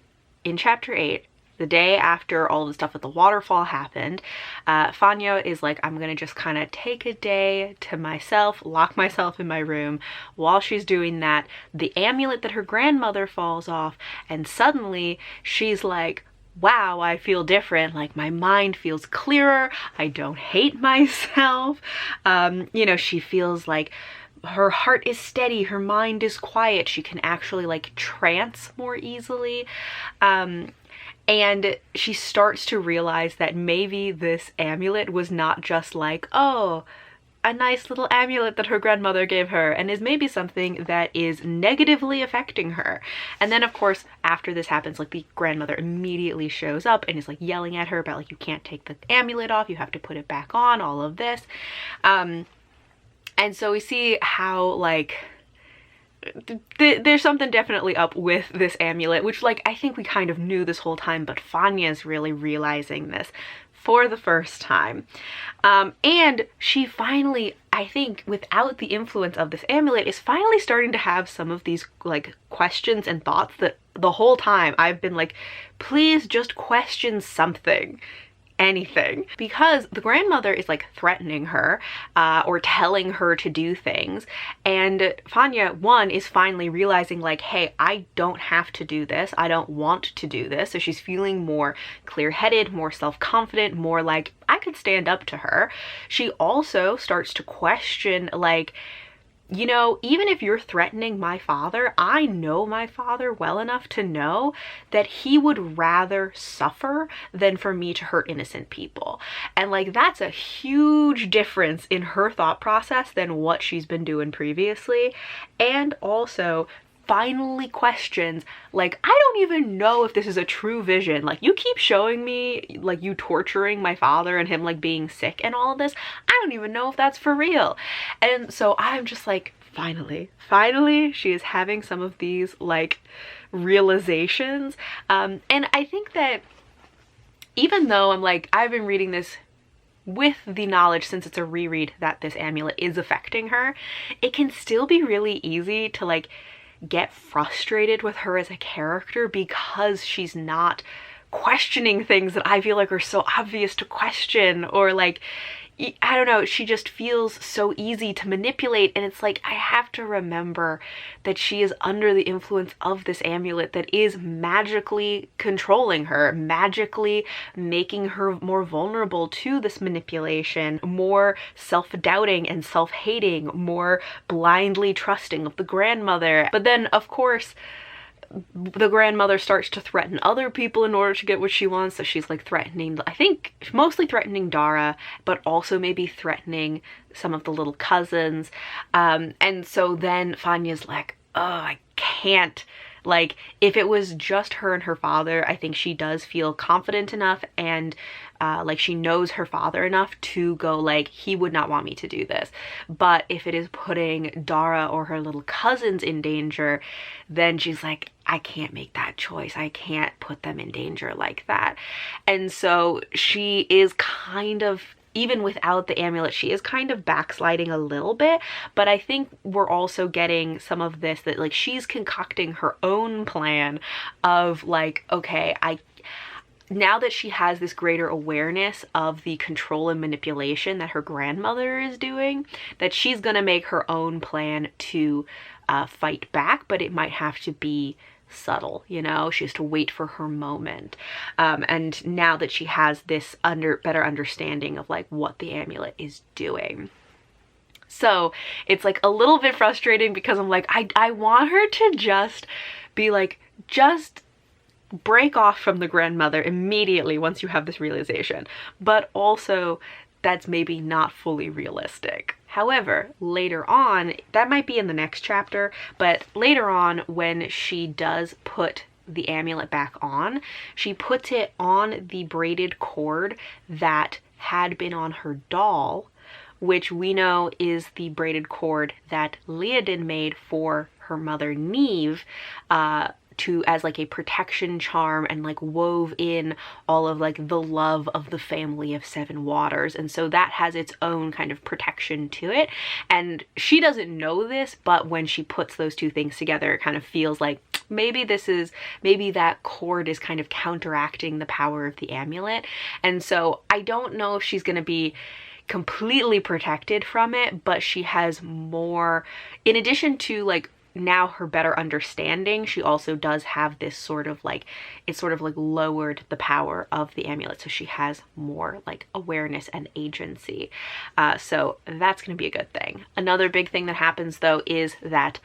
in chapter 8, the day after all the stuff at the waterfall happened, Fanya is like, I'm gonna just kind of take a day to myself, lock myself in my room. While she's doing that, the amulet that her grandmother falls off, and suddenly she's like, wow, I feel different. Like, my mind feels clearer. I don't hate myself. You know, she feels like her heart is steady, her mind is quiet, she can actually like trance more easily. And she starts to realize that maybe this amulet was not just like, oh, a nice little amulet that her grandmother gave her, and is maybe something that is negatively affecting her. And then of course after this happens, like, the grandmother immediately shows up and is like yelling at her about like, you can't take the amulet off, you have to put it back on, all of this. And so we see how like there's something definitely up with this amulet, which like I think we kind of knew this whole time, but Fanya's really realizing this for the first time. And she finally, I think without the influence of this amulet, is finally starting to have some of these like questions and thoughts that the whole time I've been like, please just question something. Anything, because the grandmother is like threatening her or telling her to do things, and Fanya, one, is finally realizing like, hey, I don't have to do this, I don't want to do this. So she's feeling more clear-headed, more self-confident, more like I could stand up to her. She also starts to question like, you know, even if you're threatening my father, I know my father well enough to know that he would rather suffer than for me to hurt innocent people. And like, that's a huge difference in her thought process than what she's been doing previously. And also finally questions like, I don't even know if this is a true vision. Like, you keep showing me like you torturing my father and him like being sick and all of this. I don't even know if that's for real. And so I'm just like, finally she is having some of these like realizations. And I think that even though I'm like, I've been reading this with the knowledge, since it's a reread, that this amulet is affecting her, it can still be really easy to like get frustrated with her as a character because she's not questioning things that I feel like are so obvious to question, or like, I don't know, she just feels so easy to manipulate. And it's like, I have to remember that she is under the influence of this amulet that is magically controlling her, magically making her more vulnerable to this manipulation, more self-doubting and self-hating, more blindly trusting of the grandmother. But then of course the grandmother starts to threaten other people in order to get what she wants. So she's like threatening, I think mostly threatening Dara, but also maybe threatening some of the little cousins. And so then Fanya's like, oh, I can't. Like, if it was just her and her father, I think she does feel confident enough and like she knows her father enough to go like, he would not want me to do this. But if it is putting Dara or her little cousins in danger, then she's like, I can't make that choice. I can't put them in danger like that. And so she is kind of, even without the amulet, she is kind of backsliding a little bit. But I think we're also getting some of this, that like she's concocting her own plan of like, okay, now that she has this greater awareness of the control and manipulation that her grandmother is doing, that she's gonna make her own plan to fight back, but it might have to be subtle, you know. She has to wait for her moment. And now that she has this better understanding of like what the amulet is doing. So it's like a little bit frustrating because I'm like, I want her to just be like, just break off from the grandmother immediately once you have this realization. But also that's maybe not fully realistic. However, later on, that might be in the next chapter, but later on when she does put the amulet back on, she puts it on the braided cord that had been on her doll, which we know is the braided cord that Leodin made for her mother Neve to as like a protection charm and like wove in all of like the love of the family of seven waters. And so that has its own kind of protection to it. And she doesn't know this, but when she puts those two things together, it kind of feels like maybe that cord is kind of counteracting the power of the amulet. And so I don't know if she's going to be completely protected from it, but she has more, in addition to like now her better understanding, she also does have this sort of like, it's sort of like lowered the power of the amulet, so she has more like awareness and agency. So that's going to be a good thing. Another big thing that happens though is that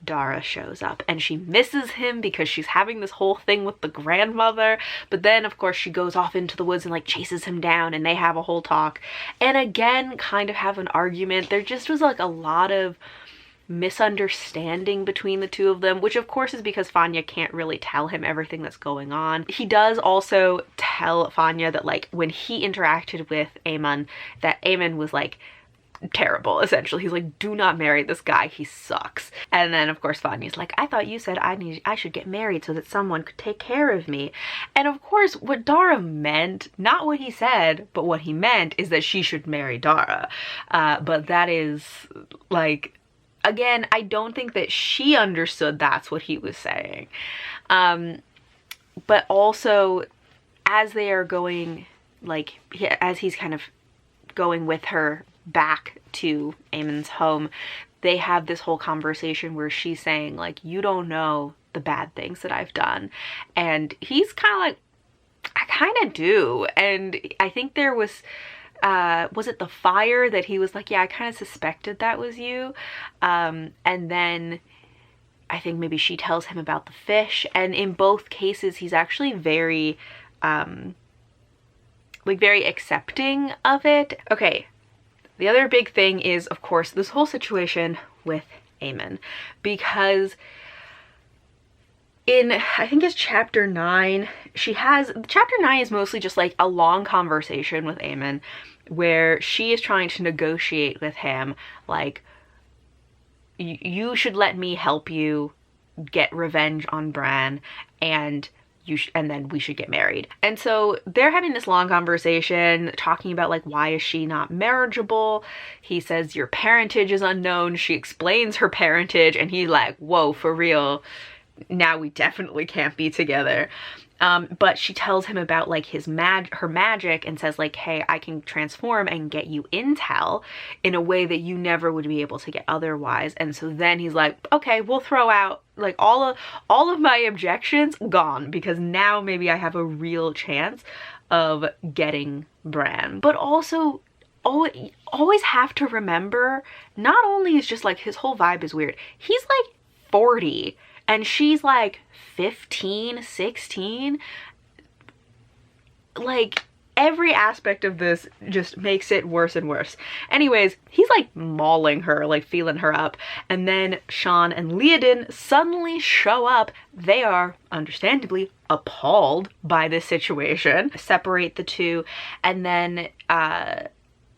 Dara shows up, and she misses him because she's having this whole thing with the grandmother, but then of course she goes off into the woods and like chases him down, and they have a whole talk and again kind of have an argument. There just was like a lot of misunderstanding between the two of them, which of course is because Fanya can't really tell him everything that's going on. He does also tell Fanya that like when he interacted with Aemon, that Aemon was like terrible, essentially. He's like, do not marry this guy, he sucks. And then of course Fanya's like, I thought you said I should get married so that someone could take care of me. And of course what Dara meant, not what he said, but what he meant is that she should marry Dara. But that is like, again, I don't think that she understood that's what he was saying. But also as they are going, like as he's kind of going with her back to Aemon's home, they have this whole conversation where she's saying like, you don't know the bad things that I've done, and he's kind of like, I kind of do. And I think there was it the fire that he was like, yeah, I kind of suspected that was you. And then I think maybe she tells him about the fish, and in both cases he's actually very like very accepting of it. Okay, the other big thing is of course this whole situation with Aemon, because in, I think it's chapter 9, chapter 9 is mostly just like a long conversation with Aemon where she is trying to negotiate with him like, you should let me help you get revenge on Bran, and then we should get married. And so they're having this long conversation talking about like, why is she not marriageable? He says your parentage is unknown. She explains her parentage, and he's like, whoa, for real, now we definitely can't be together. But she tells him about like her magic, and says like, hey, I can transform and get you intel in a way that you never would be able to get otherwise. And so then he's like, okay, we'll throw out like all of my objections, gone, because now maybe I have a real chance of getting Bran. But also always have to remember, not only is just like his whole vibe is weird, he's like 40 and she's like 15, 16. Like, every aspect of this just makes it worse and worse. Anyways, he's like mauling her, like feeling her up. And then Sean and Leodin suddenly show up. They are understandably appalled by this situation. Separate the two. And then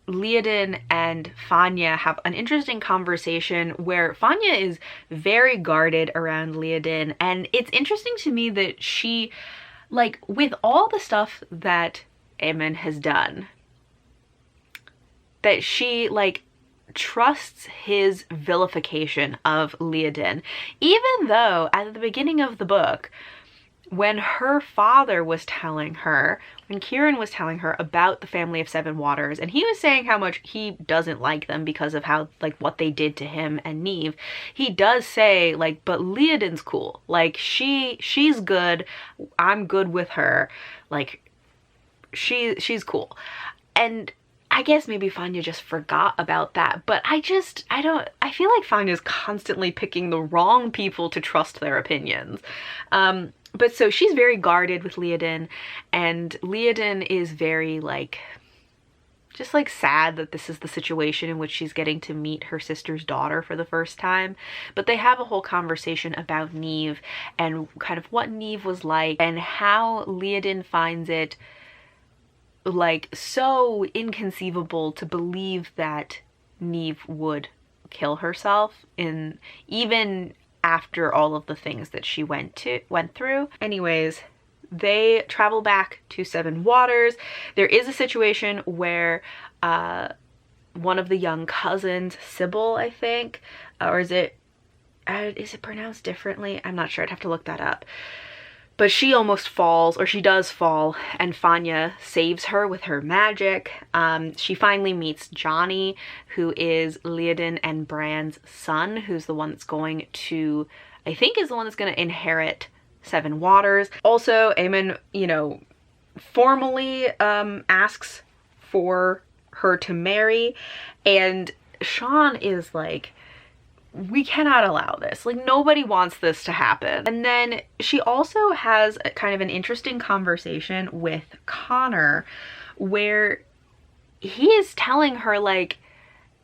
Leodin and Fanya have an interesting conversation where Fanya is very guarded around Leodin. And it's interesting to me that she, like, with all the stuff that Aemon has done, that she like trusts his vilification of Leodin, even though at the beginning of the book, when her father was telling her, when Kieran was telling her about the family of Seven Waters, and he was saying how much he doesn't like them because of how, like, what they did to him and Neve, he does say, like, but Leodin's cool. Like, she's good. I'm good with her. Like, she's cool. And I guess maybe Fanya just forgot about that, but I feel like Fanya's constantly picking the wrong people to trust their opinions. But so she's very guarded with Leodin, and Leodin is very like, just like sad that this is the situation in which she's getting to meet her sister's daughter for the first time. But they have a whole conversation about Neve and kind of what Neve was like, and how Leodin finds it like so inconceivable to believe that Neve would kill herself, in even after all of the things that she went through. Anyways, they travel back to Seven Waters. There is a situation where one of the young cousins, Sybil, I think, or is it pronounced differently? I'm not sure. I'd have to look that up. But she almost falls, or she does fall, and Fanya saves her with her magic. She finally meets Johnny, who is Leodin and Bran's son, who's the one that's going to, I think is the one that's going to inherit Seven Waters. Also, Aemon, you know, formally asks for her to marry, and Sean is like, we cannot allow this. Like, nobody wants this to happen. And then she also has a kind of an interesting conversation with Connor where he is telling her, like,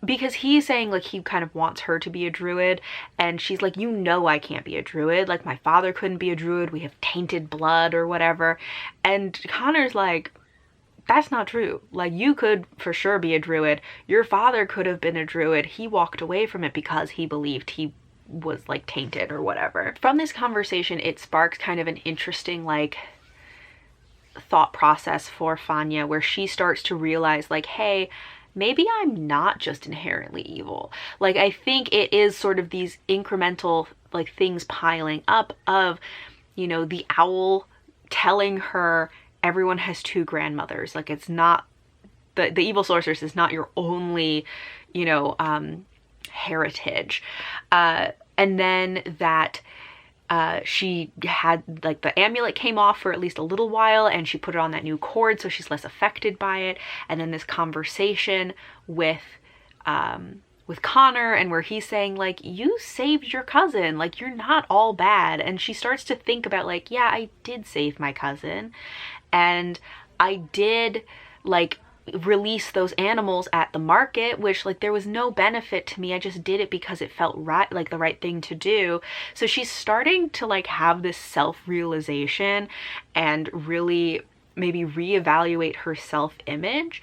because he's saying, like, he kind of wants her to be a druid, and she's like, you know I can't be a druid. Like, my father couldn't be a druid. We have tainted blood or whatever. And Connor's like, that's not true. Like, you could for sure be a druid. Your father could have been a druid. He walked away from it because he believed he was, like, tainted or whatever. From this conversation, it sparks kind of an interesting, like, thought process for Fanya, where she starts to realize, like, hey, maybe I'm not just inherently evil. Like, I think it is sort of these incremental, like, things piling up of, you know, the owl telling her everyone has two grandmothers. Like, it's not, the evil sorceress is not your only, you know, heritage. And then that she had, like, the amulet came off for at least a little while, and she put it on that new cord, so she's less affected by it. And then this conversation with Connor, and where he's saying, like, you saved your cousin, like, you're not all bad. And she starts to think about, like, yeah, I did save my cousin, and I did, like, release those animals at the market, which, like, there was no benefit to me. I just did it because it felt right, like the right thing to do. So she's starting to, like, have this self-realization and really maybe reevaluate her self-image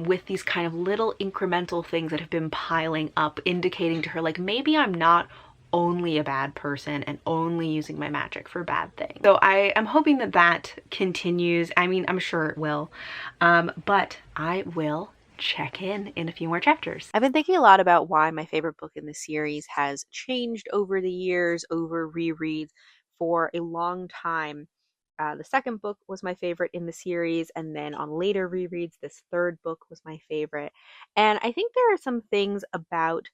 with these kind of little incremental things that have been piling up, indicating to her, like, maybe I'm not only a bad person and only using my magic for bad things. So I am hoping that that continues. I mean, I'm sure it will, but I will check in a few more chapters. I've been thinking a lot about why my favorite book in the series has changed over the years, over rereads. For a long time, the second book was my favorite in the series, and then on later rereads, this third book was my favorite. And I think there are some things about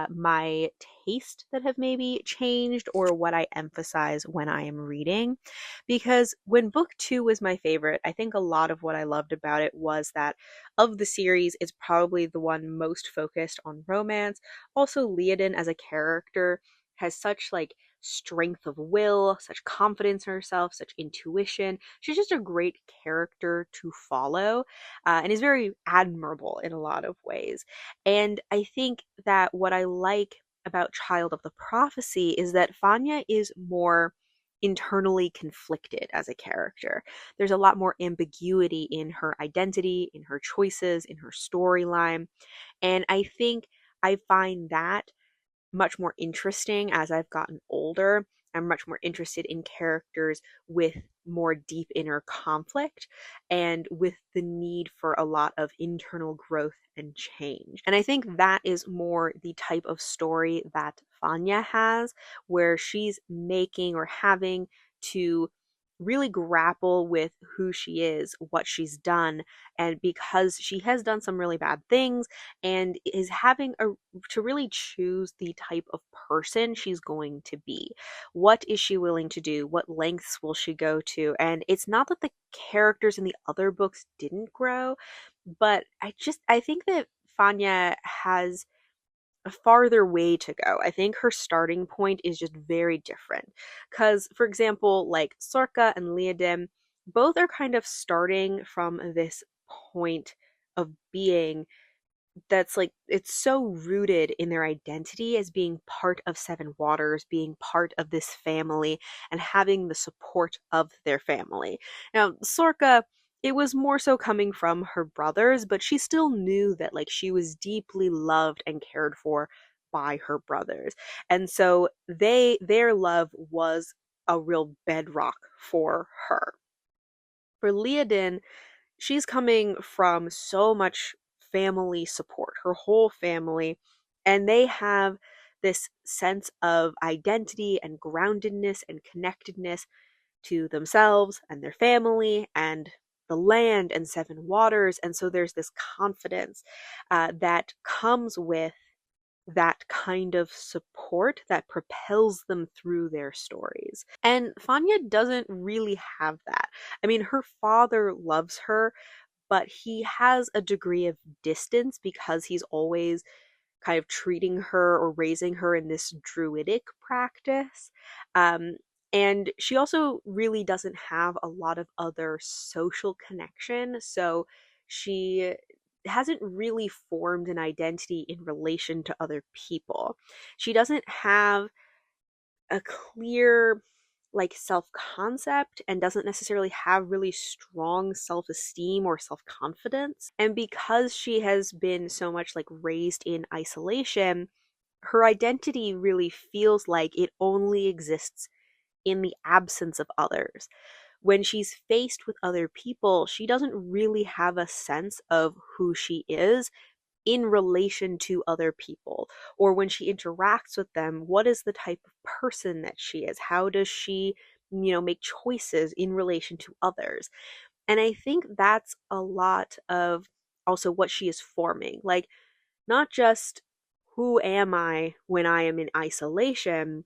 my taste that have maybe changed, or what I emphasize when I am reading. Because when book two was my favorite, I think a lot of what I loved about it was that of the series, it's probably the one most focused on romance. Also, Leodin as a character has such, like, strength of will, such confidence in herself, such intuition. She's just a great character to follow, and is very admirable in a lot of ways. And I think that what I like about Child of the Prophecy is that Fanya is more internally conflicted as a character. There's a lot more ambiguity in her identity, in her choices, in her storyline. And I think I find that much more interesting as I've gotten older. I'm much more interested in characters with more deep inner conflict and with the need for a lot of internal growth and change. And I think that is more the type of story that Fanya has, where she's making or having to really grapple with who she is, what she's done, and because she has done some really bad things, and is having to really choose the type of person she's going to be. What is she willing to do? What lengths will she go to? And it's not that the characters in the other books didn't grow, but I think that Fanya has a farther way to go. I think her starting point is just very different. Because, for example, like Sorka and Leodin, both are kind of starting from this point of being that's, like, it's so rooted in their identity as being part of Seven Waters, being part of this family, and having the support of their family. Now, Sorka, it was more so coming from her brothers, but she still knew that, like, she was deeply loved and cared for by her brothers. And so their love was a real bedrock for her. For Leodin, she's coming from so much family support, her whole family, and they have this sense of identity and groundedness and connectedness to themselves and their family and the land and seven waters. And so there's this confidence that comes with that kind of support that propels them through their stories. And Fanya doesn't really have that. I mean, her father loves her, but he has a degree of distance because he's always kind of treating her or raising her in this druidic practice. Um, and she also really doesn't have a lot of other social connection. So she hasn't really formed an identity in relation to other people. She doesn't have a clear like self concept and doesn't necessarily have really strong self esteem or self confidence. And because she has been so much like raised in isolation, her identity really feels like it only exists in the absence of others. When she's faced with other people, she doesn't really have a sense of who she is in relation to other people, or when she interacts with them, what is the type of person that she is? How does she, make choices in relation to others? And I think that's a lot of also what she is forming. Like, not just who am I when I am in isolation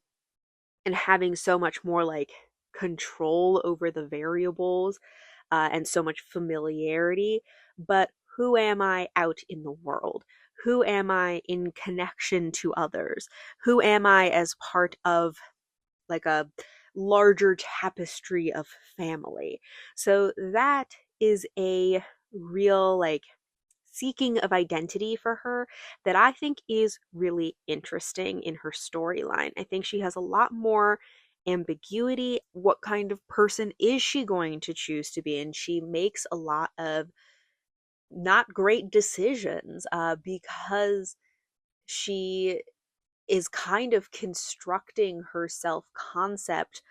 and having so much more like control over the variables and so much familiarity, but who am I out in the world? Who am I in connection to others? Who am I as part of like a larger tapestry of family? So that is a real like seeking of identity for her that I think is really interesting in her storyline. I think she has a lot more ambiguity. What kind of person is she going to choose to be? And she makes a lot of not great decisions because she is kind of constructing her self concept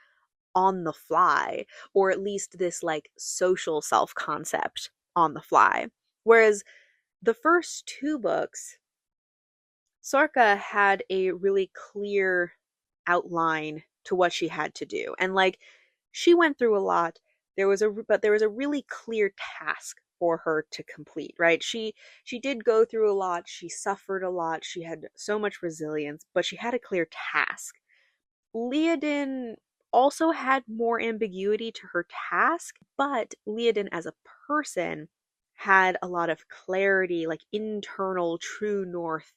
on the fly, or at least this like social self concept on the fly. Whereas the first two books, Sorka had a really clear outline to what she had to do. And like she went through a lot. There was a really clear task for her to complete, right? She did go through a lot, she suffered a lot, she had so much resilience, but she had a clear task. Leodin also had more ambiguity to her task, but Leodin as a person had a lot of clarity, like internal true north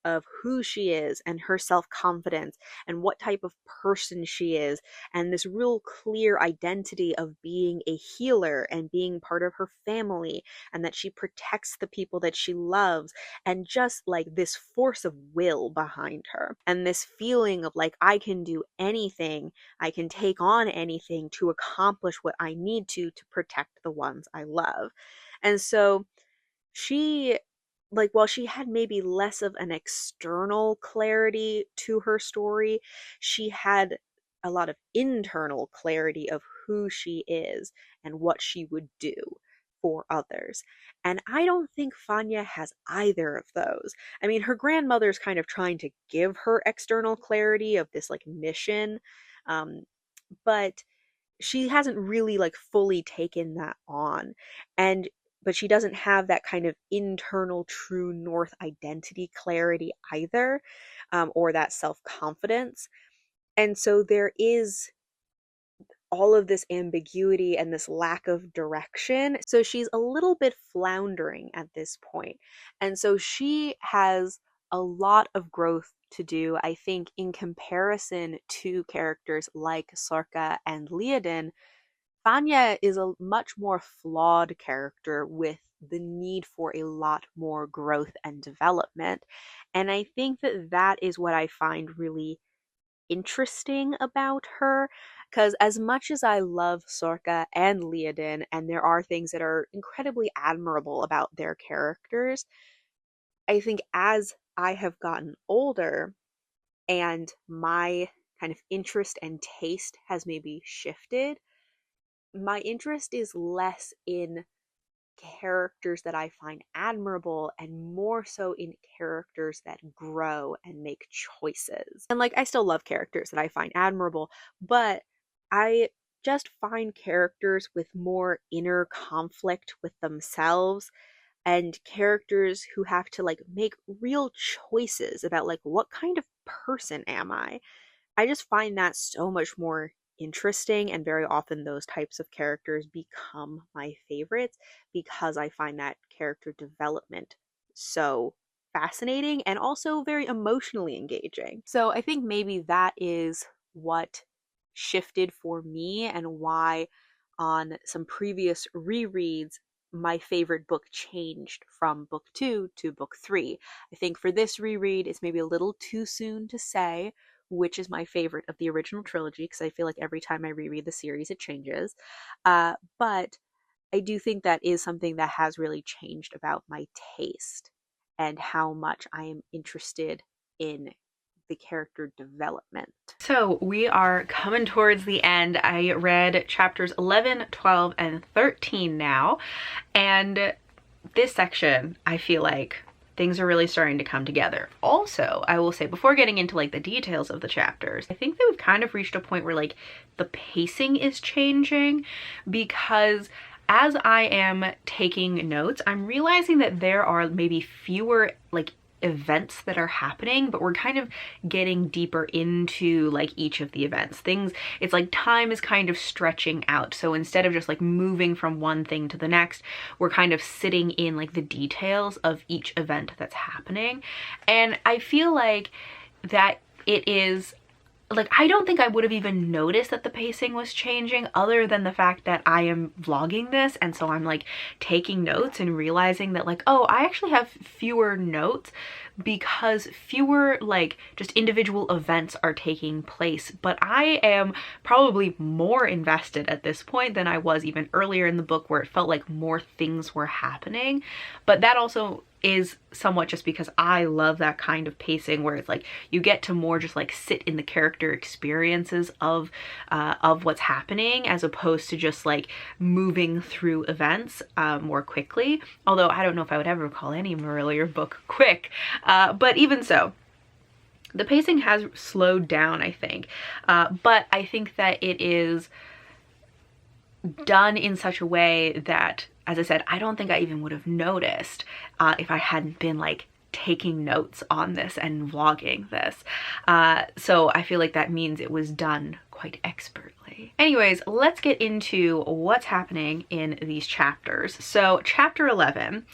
of who she is and her self confidence and what type of person she is, and this real clear identity of being a healer and being part of her family, and that she protects the people that she loves, and just like this force of will behind her, and this feeling of like, I can do anything, I can take on anything to accomplish what I need to protect the ones I love. And so she, like, while she had maybe less of an external clarity to her story, she had a lot of internal clarity of who she is and what she would do for others. And I don't think Fanya has either of those. I mean, her grandmother's kind of trying to give her external clarity of this like mission, um, but she hasn't really like fully taken that on. And but she doesn't have that kind of internal true north identity clarity either, or that self-confidence. And so there is all of this ambiguity and this lack of direction. So she's a little bit floundering at this point. And so she has a lot of growth to do, I think, in comparison to characters like Sorka and Leodin. Fanya is a much more flawed character with the need for a lot more growth and development. And I think that that is what I find really interesting about her. Because as much as I love Sorka and Leodin, and there are things that are incredibly admirable about their characters, I think as I have gotten older and my kind of interest and taste has maybe shifted, my interest is less in characters that I find admirable and more so in characters that grow and make choices. And like, I still love characters that I find admirable, but I just find characters with more inner conflict with themselves and characters who have to like make real choices about like, what kind of person am I? I just find that so much more interesting, and very often those types of characters become my favorites because I find that character development so fascinating and also very emotionally engaging. So I think maybe that is what shifted for me and why on some previous rereads my favorite book changed from book 2 to book 3. I think for this reread it's maybe a little too soon to say which is my favorite of the original trilogy, because I feel like every time I reread the series, it changes. But I do think that is something that has really changed about my taste and how much I am interested in the character development. So we are coming towards the end. I read chapters 11, 12, and 13 now. And this section, I feel like things are really starting to come together. Also, I will say, before getting into like the details of the chapters, I think that we've kind of reached a point where like the pacing is changing, because as I am taking notes, I'm realizing that there are maybe fewer like events that are happening, but we're kind of getting deeper into like each of the events. It's like time is kind of stretching out. So instead of just like moving from one thing to the next, we're kind of sitting in like the details of each event that's happening. And I feel like that it is like, I don't think I would have even noticed that the pacing was changing other than the fact that I am vlogging this, and so I'm like taking notes and realizing that like, oh, I actually have fewer notes because fewer like just individual events are taking place. But I am probably more invested at this point than I was even earlier in the book, where it felt like more things were happening. But that also is somewhat just because I love that kind of pacing where it's like you get to more just like sit in the character experiences of what's happening, as opposed to just like moving through events more quickly. Although I don't know if I would ever call any earlier book quick, but even so, the pacing has slowed down, I think. But I think that it is done in such a way that, as I said, I don't think I even would have noticed if I hadn't been like taking notes on this and vlogging this. So I feel like that means it was done quite expertly. Anyways, let's get into what's happening in these chapters. So chapter 11,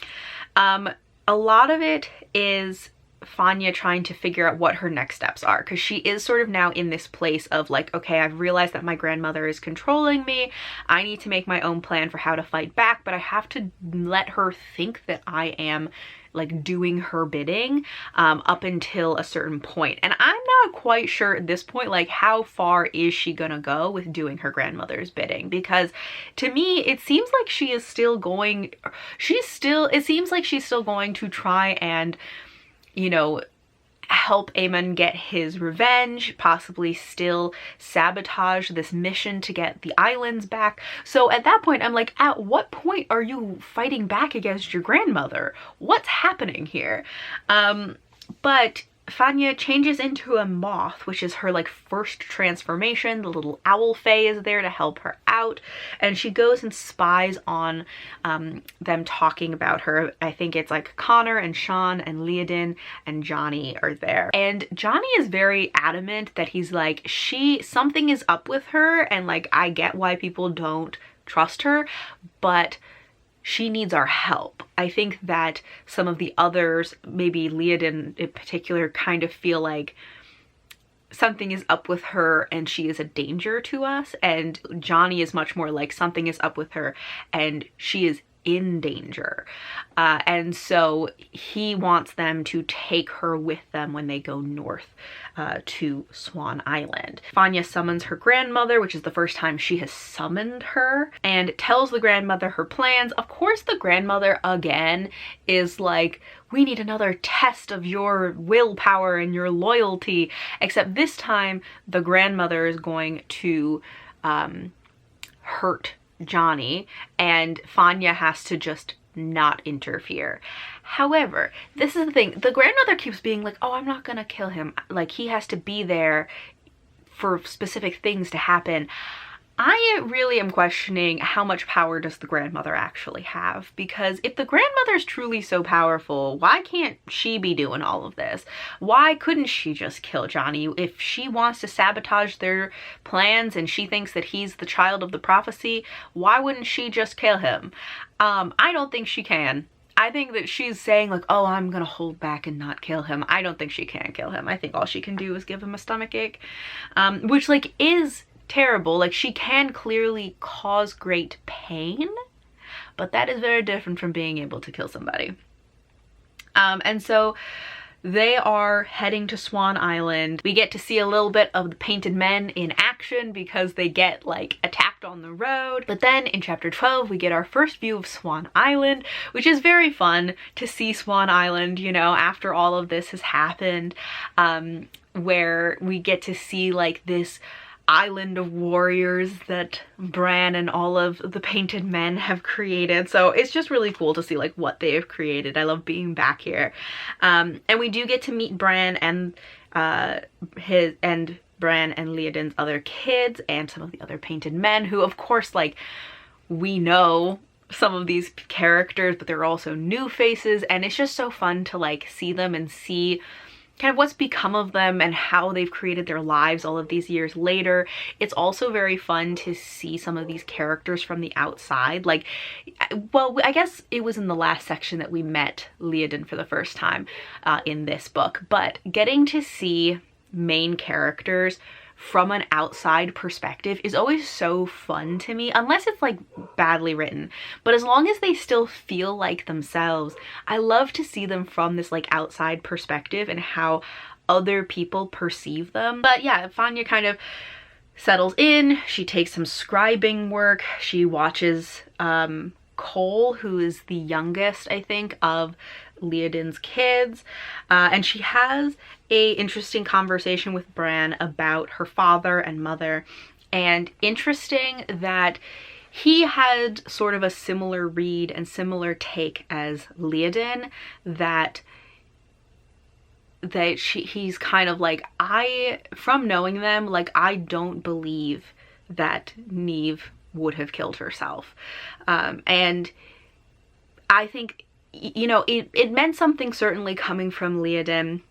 a lot of it is Fanya trying to figure out what her next steps are, because she is sort of now in this place of like, okay, I've realized that my grandmother is controlling me. I need to make my own plan for how to fight back, but I have to let her think that I am like doing her bidding up until a certain point. And I'm not quite sure at this point, like how far is she gonna go with doing her grandmother's bidding? Because to me, it seems like she is still going, it seems like she's still going to try and, you know, help Aemon get his revenge, possibly still sabotage this mission to get the islands back. So at that point, I'm like, at what point are you fighting back against your grandmother? What's happening here? But Fanya changes into a moth, which is her like first transformation. The little owl fae is there to help her out, and she goes and spies on them talking about her. I think it's like Connor and Sean and Leodin and Johnny are there, and Johnny is very adamant that he's like, something is up with her, and like I get why people don't trust her, but she needs our help. I think that some of the others, maybe Leodin in particular, kind of feel like something is up with her and she is a danger to us. And Johnny is much more like something is up with her and she is in danger. And so he wants them to take her with them when they go north to Swan Island. Fanya summons her grandmother, which is the first time she has summoned her, and tells the grandmother her plans. Of course, the grandmother again is like, we need another test of your willpower and your loyalty, except this time the grandmother is going to hurt Johnny, and Fanya has to just not interfere. However, this is the thing, the grandmother keeps being like, oh, I'm not gonna kill him, like he has to be there for specific things to happen. I really am questioning how much power does the grandmother actually have, because if the grandmother's truly so powerful, why can't she be doing all of this? Why couldn't she just kill Johnny? If she wants to sabotage their plans and she thinks that he's the child of the prophecy, why wouldn't she just kill him? I don't think she can. I think that she's saying like, oh, I'm gonna hold back and not kill him. I don't think she can kill him. I think all she can do is give him a stomachache, which like is terrible. Like, she can clearly cause great pain, but that is very different from being able to kill somebody. And so they are heading to Swan Island. We get to see a little bit of the painted men in action because they get like attacked on the road. But then in chapter 12, we get our first view of Swan Island, which is very fun to see Swan Island, you know, after all of this has happened, where we get to see like this island of warriors that Bran and all of the painted men have created. So it's just really cool to see like what they have created. I love being back here. And we do get to meet Bran and Bran and Leodin's other kids and some of the other painted men, who of course, like, we know some of these characters, but they're also new faces, and it's just so fun to like see them and see kind of what's become of them and how they've created their lives all of these years later. It's also very fun to see some of these characters from the outside. Like, well, I guess it was in the last section that we met Leodin for the first time in this book, but getting to see main characters from an outside perspective is always so fun to me, unless it's like badly written. But as long as they still feel like themselves, I love to see them from this like outside perspective and how other people perceive them. But yeah, Fanya kind of settles in. She takes some scribing work. She watches Cole, who is the youngest, I think, of Leodin's kids, and she has a interesting conversation with Bran about her father and mother, and interesting that he had sort of a similar read and similar take as Leodin, that he's kind of like, from knowing them, like, I don't believe that Neve would have killed herself. And I think, you know, it meant something certainly coming from Leodin,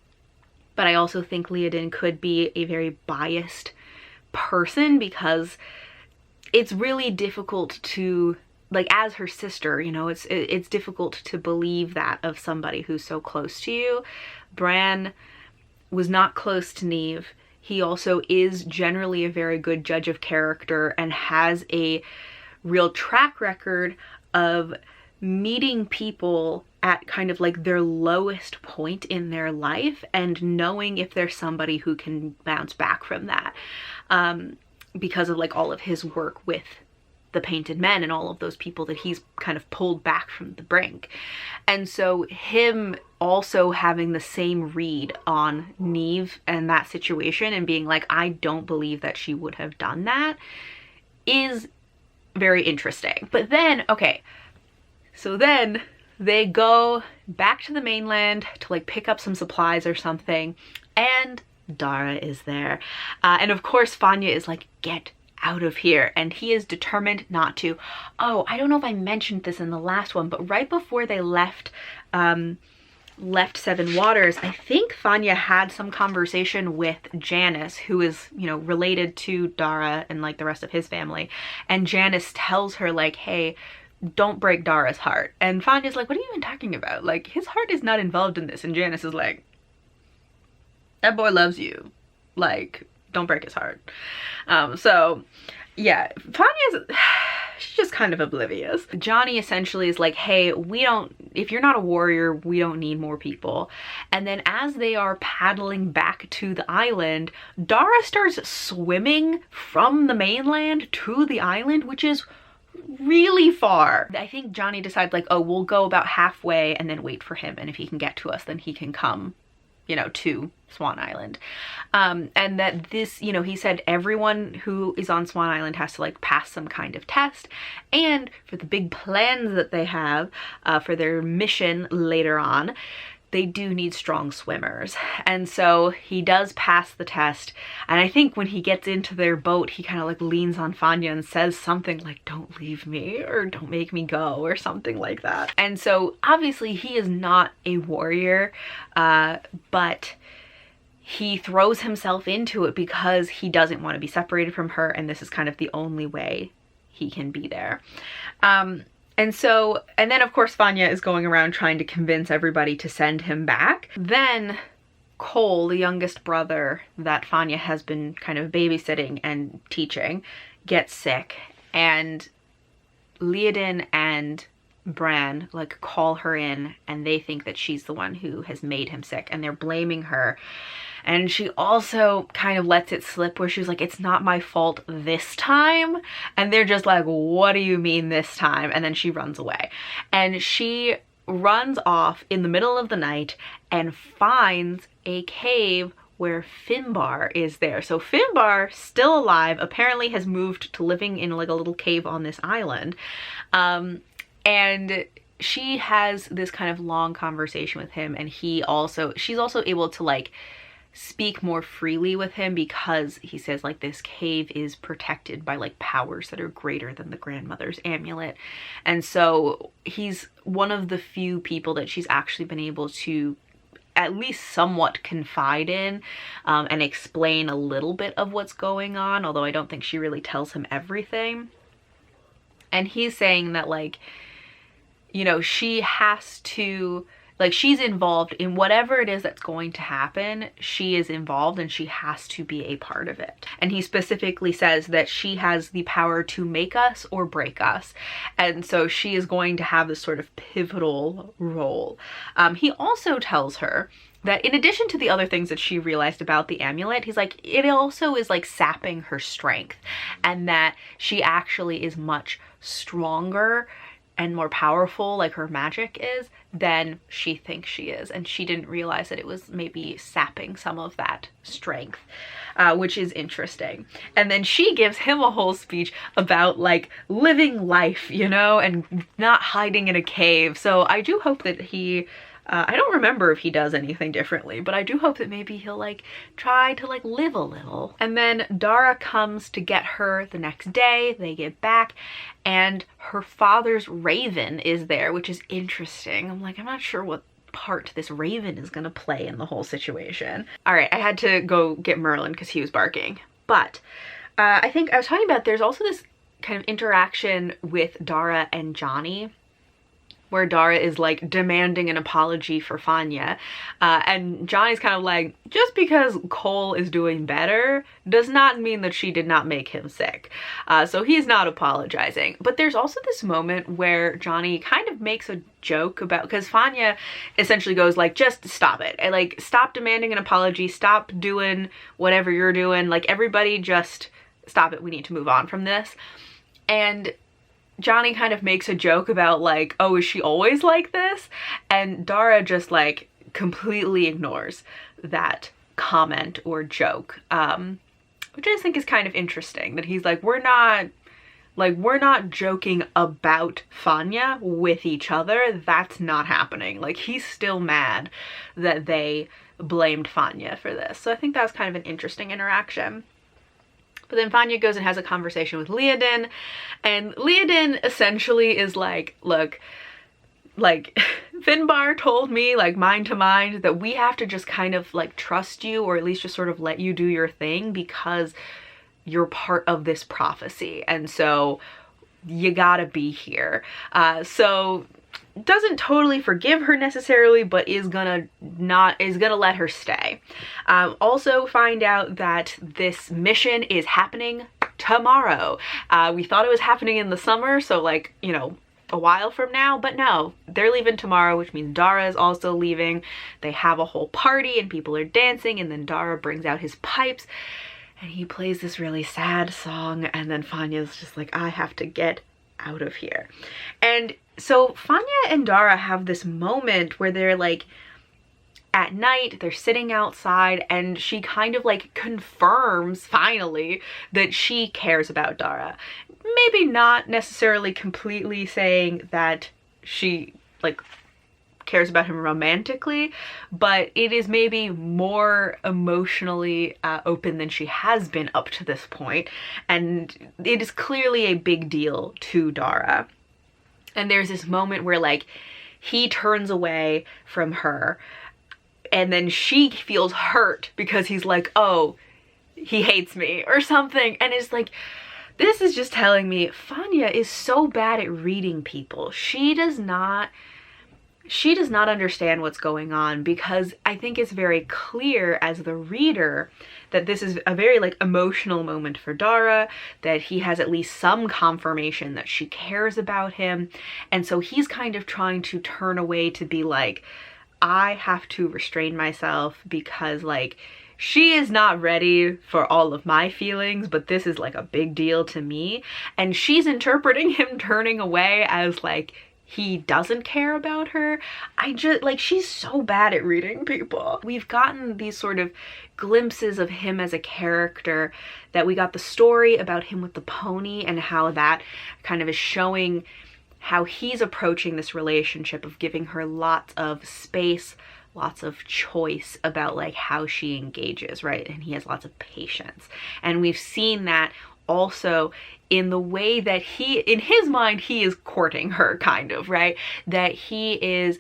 but I also think Leodin could be a very biased person, because it's really difficult to, like, as her sister, you know, it's difficult to believe that of somebody who's so close to you. Bran was not close to Neve. He also is generally a very good judge of character and has a real track record of meeting people at kind of like their lowest point in their life and knowing if there's somebody who can bounce back from that, because of like all of his work with the painted men and all of those people that he's kind of pulled back from the brink. And so him also having the same read on Neve and that situation and being like, I don't believe that she would have done that, is very interesting. But then, okay, so then they go back to the mainland to like pick up some supplies or something, and Dara is there. And of course Fanya is like, get out of here, and he is determined not to. Oh, I don't know if I mentioned this in the last one, but right before they left Seven Waters, I think Fanya had some conversation with Janice, who is, you know, related to Dara and like the rest of his family, and Janice tells her like, hey, don't break Dara's heart. And Fanya's like, what are you even talking about? Like, his heart is not involved in this. And Janice is like, that boy loves you. Like, don't break his heart. So yeah, she's just kind of oblivious. Johnny essentially is like, hey, if you're not a warrior, we don't need more people. And then as they are paddling back to the island, Dara starts swimming from the mainland to the island, which is really far. I think Johnny decides like, oh, we'll go about halfway and then wait for him. And if he can get to us, then he can come, you know, to Swan Island. And that this, you know, he said everyone who is on Swan Island has to like pass some kind of test. And for the big plans that they have for their mission later on, they do need strong swimmers. And so he does pass the test. And I think when he gets into their boat, he kind of like leans on Fanya and says something like, don't leave me, or don't make me go, or something like that. And so obviously he is not a warrior, but he throws himself into it because he doesn't want to be separated from her. And this is kind of the only way he can be there. And then of course Fanya is going around trying to convince everybody to send him back. Then Cole, the youngest brother that Fanya has been kind of babysitting and teaching, gets sick, and Leodin and Bran like call her in, and they think that she's the one who has made him sick, and they're blaming her. And she also kind of lets it slip where she's like, it's not my fault this time. And they're just like, what do you mean this time? And then she runs away. And she runs off in the middle of the night and finds a cave where Finbar is there. So Finbar, still alive, apparently has moved to living in like a little cave on this island. And she has this kind of long conversation with him, and she's also able to like speak more freely with him because he says like this cave is protected by like powers that are greater than the grandmother's amulet. And so he's one of the few people that she's actually been able to at least somewhat confide in and explain a little bit of what's going on, although I don't think she really tells him everything. And he's saying that like, you know, she has to, like, she's involved in whatever it is that's going to happen. She is involved and she has to be a part of it. And he specifically says that she has the power to make us or break us. And so she is going to have this sort of pivotal role. He also tells her that in addition to the other things that she realized about the amulet, he's like, it also is like sapping her strength, and that she actually is much stronger and more powerful, like her magic is, than she thinks she is. And she didn't realize that it was maybe sapping some of that strength, which is interesting. And then she gives him a whole speech about like living life, you know, and not hiding in a cave. So I do hope that he, I don't remember if he does anything differently, but I do hope that maybe he'll like try to like live a little. And then Dara comes to get her the next day. They get back and her father's raven is there, which is interesting. I'm like, I'm not sure what part this raven is gonna play in the whole situation. All right, I had to go get Merlin because he was barking. But I think I was talking about there's also this kind of interaction with Dara and Johnny, where Dara is like demanding an apology for Fanya. And Johnny's kind of like, just because Cole is doing better does not mean that she did not make him sick. So he's not apologizing. But there's also this moment where Johnny kind of makes a joke about, because Fanya essentially goes like, just stop it. And like, stop demanding an apology, stop doing whatever you're doing. Like, everybody just stop it. We need to move on from this. And Johnny kind of makes a joke about like, oh, is she always like this? And Dara just like completely ignores that comment or joke, which I just think is kind of interesting, that he's like, we're not joking about Fanya with each other. That's not happening. Like, he's still mad that they blamed Fanya for this. So I think that's kind of an interesting interaction. But then Fanya goes and has a conversation with Leodin, and Leodin essentially is like, look, like, Finbar told me, like, mind to mind, that we have to just kind of like trust you, or at least just sort of let you do your thing, because you're part of this prophecy, and so you gotta be here. So doesn't totally forgive her necessarily, but is gonna let her stay. Also find out that this mission is happening tomorrow. We thought it was happening in the summer, so like, you know, a while from now, but no, they're leaving tomorrow, which means Dara is also leaving. They have a whole party and people are dancing, and then Dara brings out his pipes and he plays this really sad song, and then Fanya's just like, I have to get out of here. And so Fanya and Dara have this moment where they're like, at night, they're sitting outside, and she kind of like confirms finally that she cares about Dara. Maybe not necessarily completely saying that she like cares about him romantically, but it is maybe more emotionally open than she has been up to this point, and it is clearly a big deal to Dara. And there's this moment where like he turns away from her, and then she feels hurt because he's like, oh, he hates me or something. And it's like, this is just telling me Fanya is so bad at reading people. She does not understand what's going on, because I think it's very clear as the reader that this is a very like emotional moment for Dara, that he has at least some confirmation that she cares about him. And so he's kind of trying to turn away to be like, I have to restrain myself because like she is not ready for all of my feelings, but this is like a big deal to me. And she's interpreting him turning away as like he doesn't care about her. I just like, she's so bad at reading people. We've gotten these sort of glimpses of him as a character, that we got the story about him with the pony and how that kind of is showing how he's approaching this relationship of giving her lots of space, lots of choice about like how she engages, right? And he has lots of patience. And we've seen that also in the way that he, in his mind, he is courting her kind of, right? That he is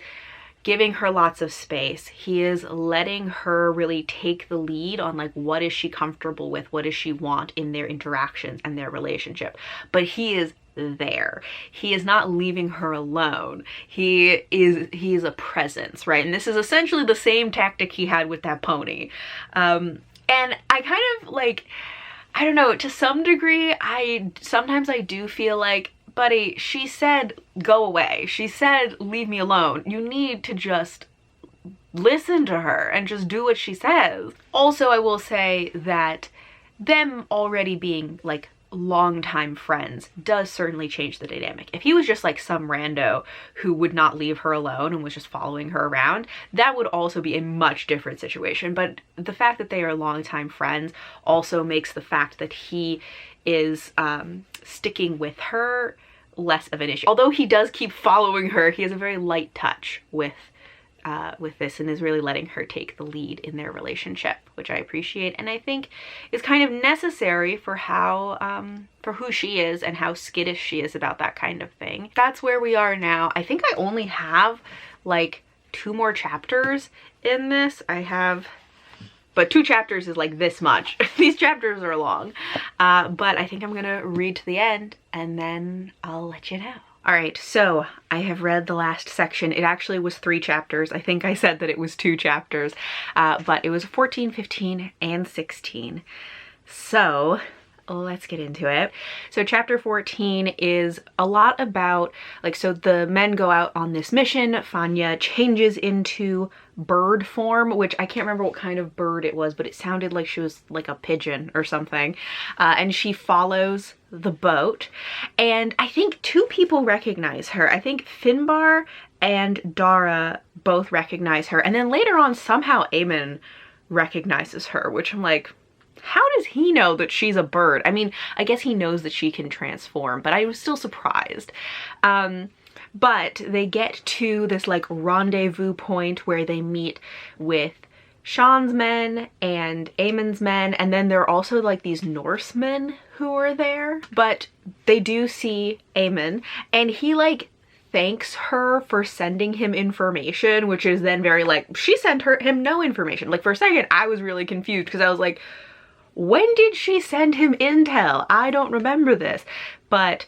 giving her lots of space. He is letting her really take the lead on like, what is she comfortable with? What does she want in their interactions and their relationship? But he is there. He is not leaving her alone. He is a presence, right? And this is essentially the same tactic he had with that pony. And I kind of like, I don't know, to some degree, sometimes I do feel like, buddy, she said go away. She said leave me alone. You need to just listen to her and just do what she says. Also, I will say that them already being like longtime friends does certainly change the dynamic. If he was just like some rando who would not leave her alone and was just following her around, that would also be a much different situation. But the fact that they are longtime friends also makes the fact that he is sticking with her less of an issue. Although he does keep following her, he has a very light touch with this, and is really letting her take the lead in their relationship, which I appreciate, and I think is kind of necessary for how for who she is and how skittish she is about that kind of thing. That's where we are now. I think I only have like 2 more chapters in this. But 2 chapters is like this much. These chapters are long, but I think I'm gonna read to the end and then I'll let you know. All right, so I have read the last section. It actually was 3 chapters. I think I said that it was 2 chapters, but it was 14, 15, and 16. So let's get into it. So chapter 14 is a lot about, like, so the men go out on this mission. Fanya changes into bird form, which I can't remember what kind of bird it was, but it sounded like she was like a pigeon or something. And she follows the boat. And I think 2 people recognize her. I think Finbar and Dara both recognize her. And then later on, somehow Eamon recognizes her, which I'm like, how does he know that she's a bird? I mean, I guess he knows that she can transform, but I was still surprised. But they get to this like rendezvous point where they meet with Sean's men and Eamon's men, and then there are also like these Norsemen who are there. But they do see Eamon, and he like thanks her for sending him information, which is then very like, she sent him no information. Like for a second I was really confused because I was like, when did she send him intel? I don't remember this. But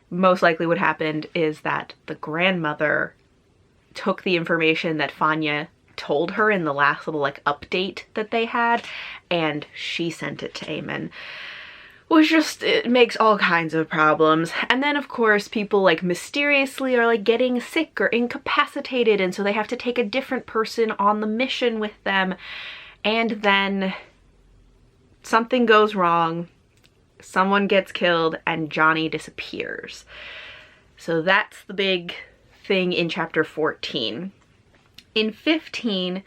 most likely what happened is that the grandmother took the information that Fanya told her in the last little like update that they had, and she sent it to Eamon. which just, it makes all kinds of problems. And then of course people like mysteriously are like getting sick or incapacitated, and so they have to take a different person on the mission with them, and then something goes wrong, someone gets killed, and Johnny disappears. So that's the big thing in chapter 14. In 15,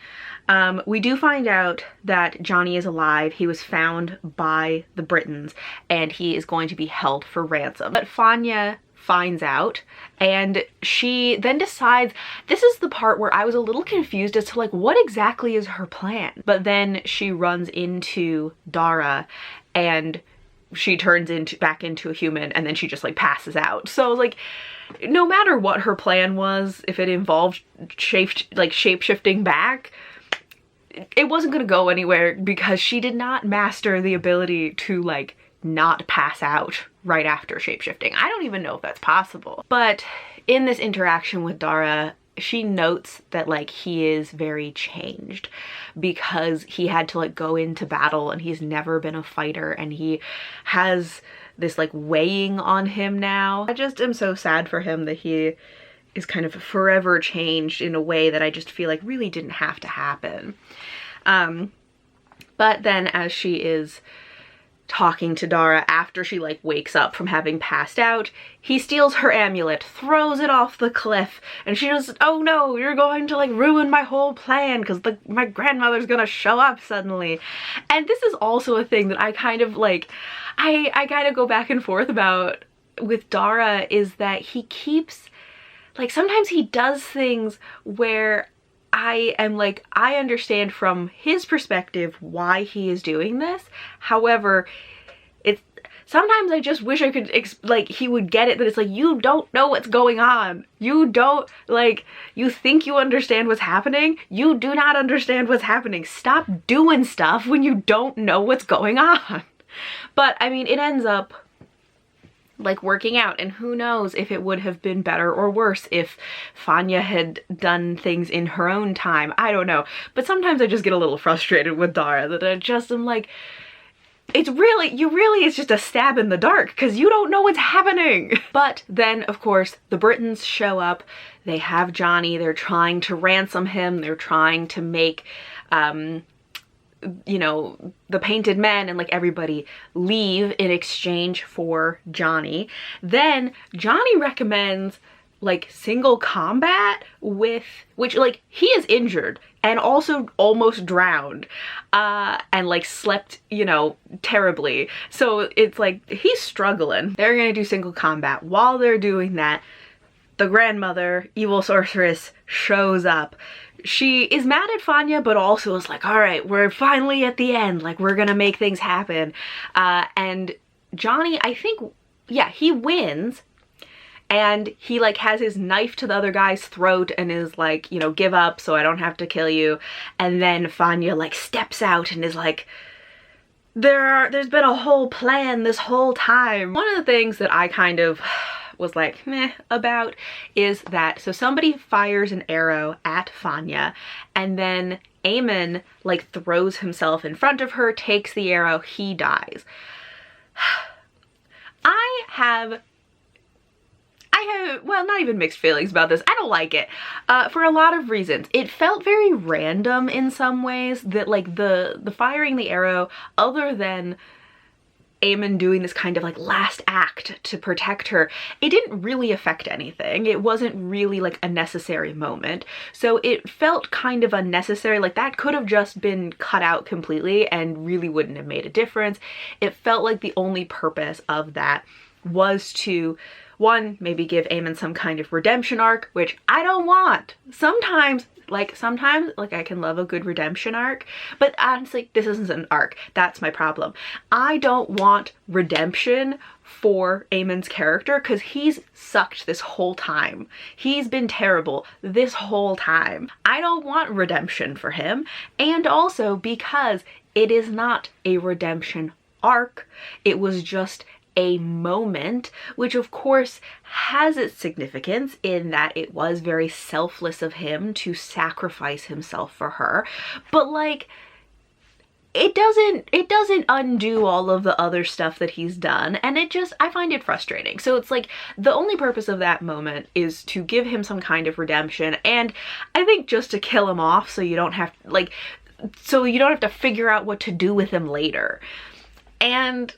we do find out that Johnny is alive. He was found by the Britons and he is going to be held for ransom. But Fanya finds out and she then decides, this is the part where I was a little confused as to like what exactly is her plan. But then she runs into Dara and she turns back into a human, and then she just like passes out. So like, no matter what her plan was, if it involved shape-shifting back, it wasn't gonna go anywhere because she did not master the ability to like not pass out right after shape-shifting. I don't even know if that's possible. But in this interaction with Dara, she notes that like he is very changed because he had to like go into battle and he's never been a fighter, and he has this like weighing on him now. I just am so sad for him that he is kind of forever changed in a way that I just feel like really didn't have to happen. But then as she is talking to Dara after she like wakes up from having passed out, he steals her amulet, throws it off the cliff, and she just, oh no, you're going to like ruin my whole plan because my grandmother's gonna show up suddenly. And this is also a thing that I kind of like, I kind of go back and forth about with Dara, is that he keeps, like sometimes he does things where I am like, I understand from his perspective why he is doing this. However, sometimes I just wish I could, like, he would get it that it's like, you don't know what's going on. You don't, like, you think you understand what's happening. You do not understand what's happening. Stop doing stuff when you don't know what's going on. But I mean, it ends up like working out, and who knows if it would have been better or worse if Fanya had done things in her own time. I don't know. But sometimes I just get a little frustrated with Dara that I just am like, it's just a stab in the dark because you don't know what's happening. But then of course the Britons show up, they have Johnny, they're trying to ransom him, they're trying to make you know, the painted men and like everybody leave in exchange for Johnny. Then Johnny recommends like single combat with, which like he is injured and also almost drowned and like slept, you know, terribly. So it's like he's struggling. They're gonna do single combat. While they're doing that, the grandmother, evil sorceress, shows up. She is mad at Fanya, but also is like, all right, we're finally at the end. Like, we're gonna make things happen. And Johnny, I think, yeah, he wins. And he like has his knife to the other guy's throat and is like, you know, give up so I don't have to kill you. And then Fanya like steps out and is like, there's been a whole plan this whole time. One of the things that I kind of was like meh about is that, so somebody fires an arrow at Fanya and then Eamon like throws himself in front of her, takes the arrow, he dies. I have, well, not even mixed feelings about this. I don't like it for a lot of reasons. It felt very random in some ways that like the firing the arrow, other than Eamon doing this kind of like last act to protect her, it didn't really affect anything. It wasn't really like a necessary moment. So it felt kind of unnecessary. Like that could have just been cut out completely and really wouldn't have made a difference. It felt like the only purpose of that was to, one, maybe give Eamon some kind of redemption arc, which I don't want. Sometimes I can love a good redemption arc, but honestly, this isn't an arc. That's my problem. I don't want redemption for Eamon's character because he's sucked this whole time. He's been terrible this whole time. I don't want redemption for him, and also because it is not a redemption arc. It was just a moment, which of course has its significance in that it was very selfless of him to sacrifice himself for her, but like it doesn't undo all of the other stuff that he's done, and I find it frustrating. So it's like the only purpose of that moment is to give him some kind of redemption, and I think just to kill him off so you don't have to figure out what to do with him later. And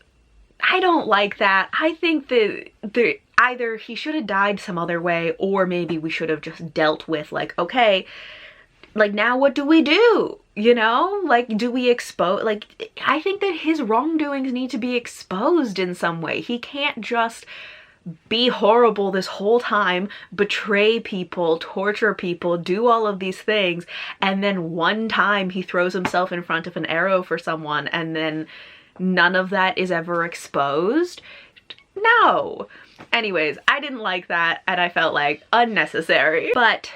I don't like that. I think that either he should have died some other way, or maybe we should have just dealt with, like, okay, like, now what do we do? You know? Like, do we expose, like, I think that his wrongdoings need to be exposed in some way. He can't just be horrible this whole time, betray people, torture people, do all of these things, and then one time he throws himself in front of an arrow for someone, and then none of that is ever exposed. No. Anyways, I didn't like that, and I felt like unnecessary. But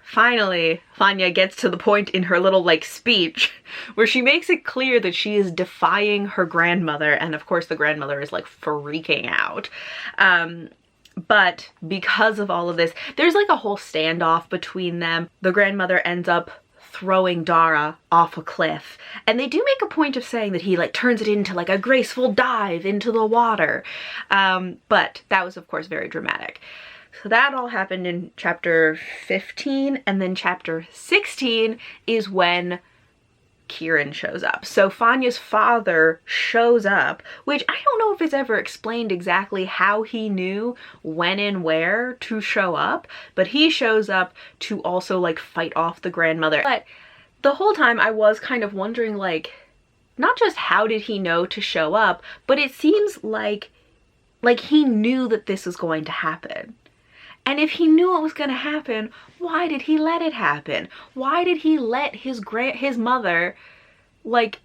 finally, Fanya gets to the point in her little, like, speech where she makes it clear that she is defying her grandmother, and of course the grandmother is, like, freaking out. But because of all of this, there's, like, a whole standoff between them. The grandmother ends up throwing Dara off a cliff, and they do make a point of saying that he, like, turns it into, like, a graceful dive into the water. But that was, of course, very dramatic. So that all happened in chapter 15, and then chapter 16 is when Kieran shows up. So Fanya's father shows up, which I don't know if it's ever explained exactly how he knew when and where to show up, but he shows up to also, like, fight off the grandmother. But the whole time I was kind of wondering, like, not just how did he know to show up, but it seems like he knew that this was going to happen. And if he knew it was going to happen, why did he let it happen? Why did he let his mother, like,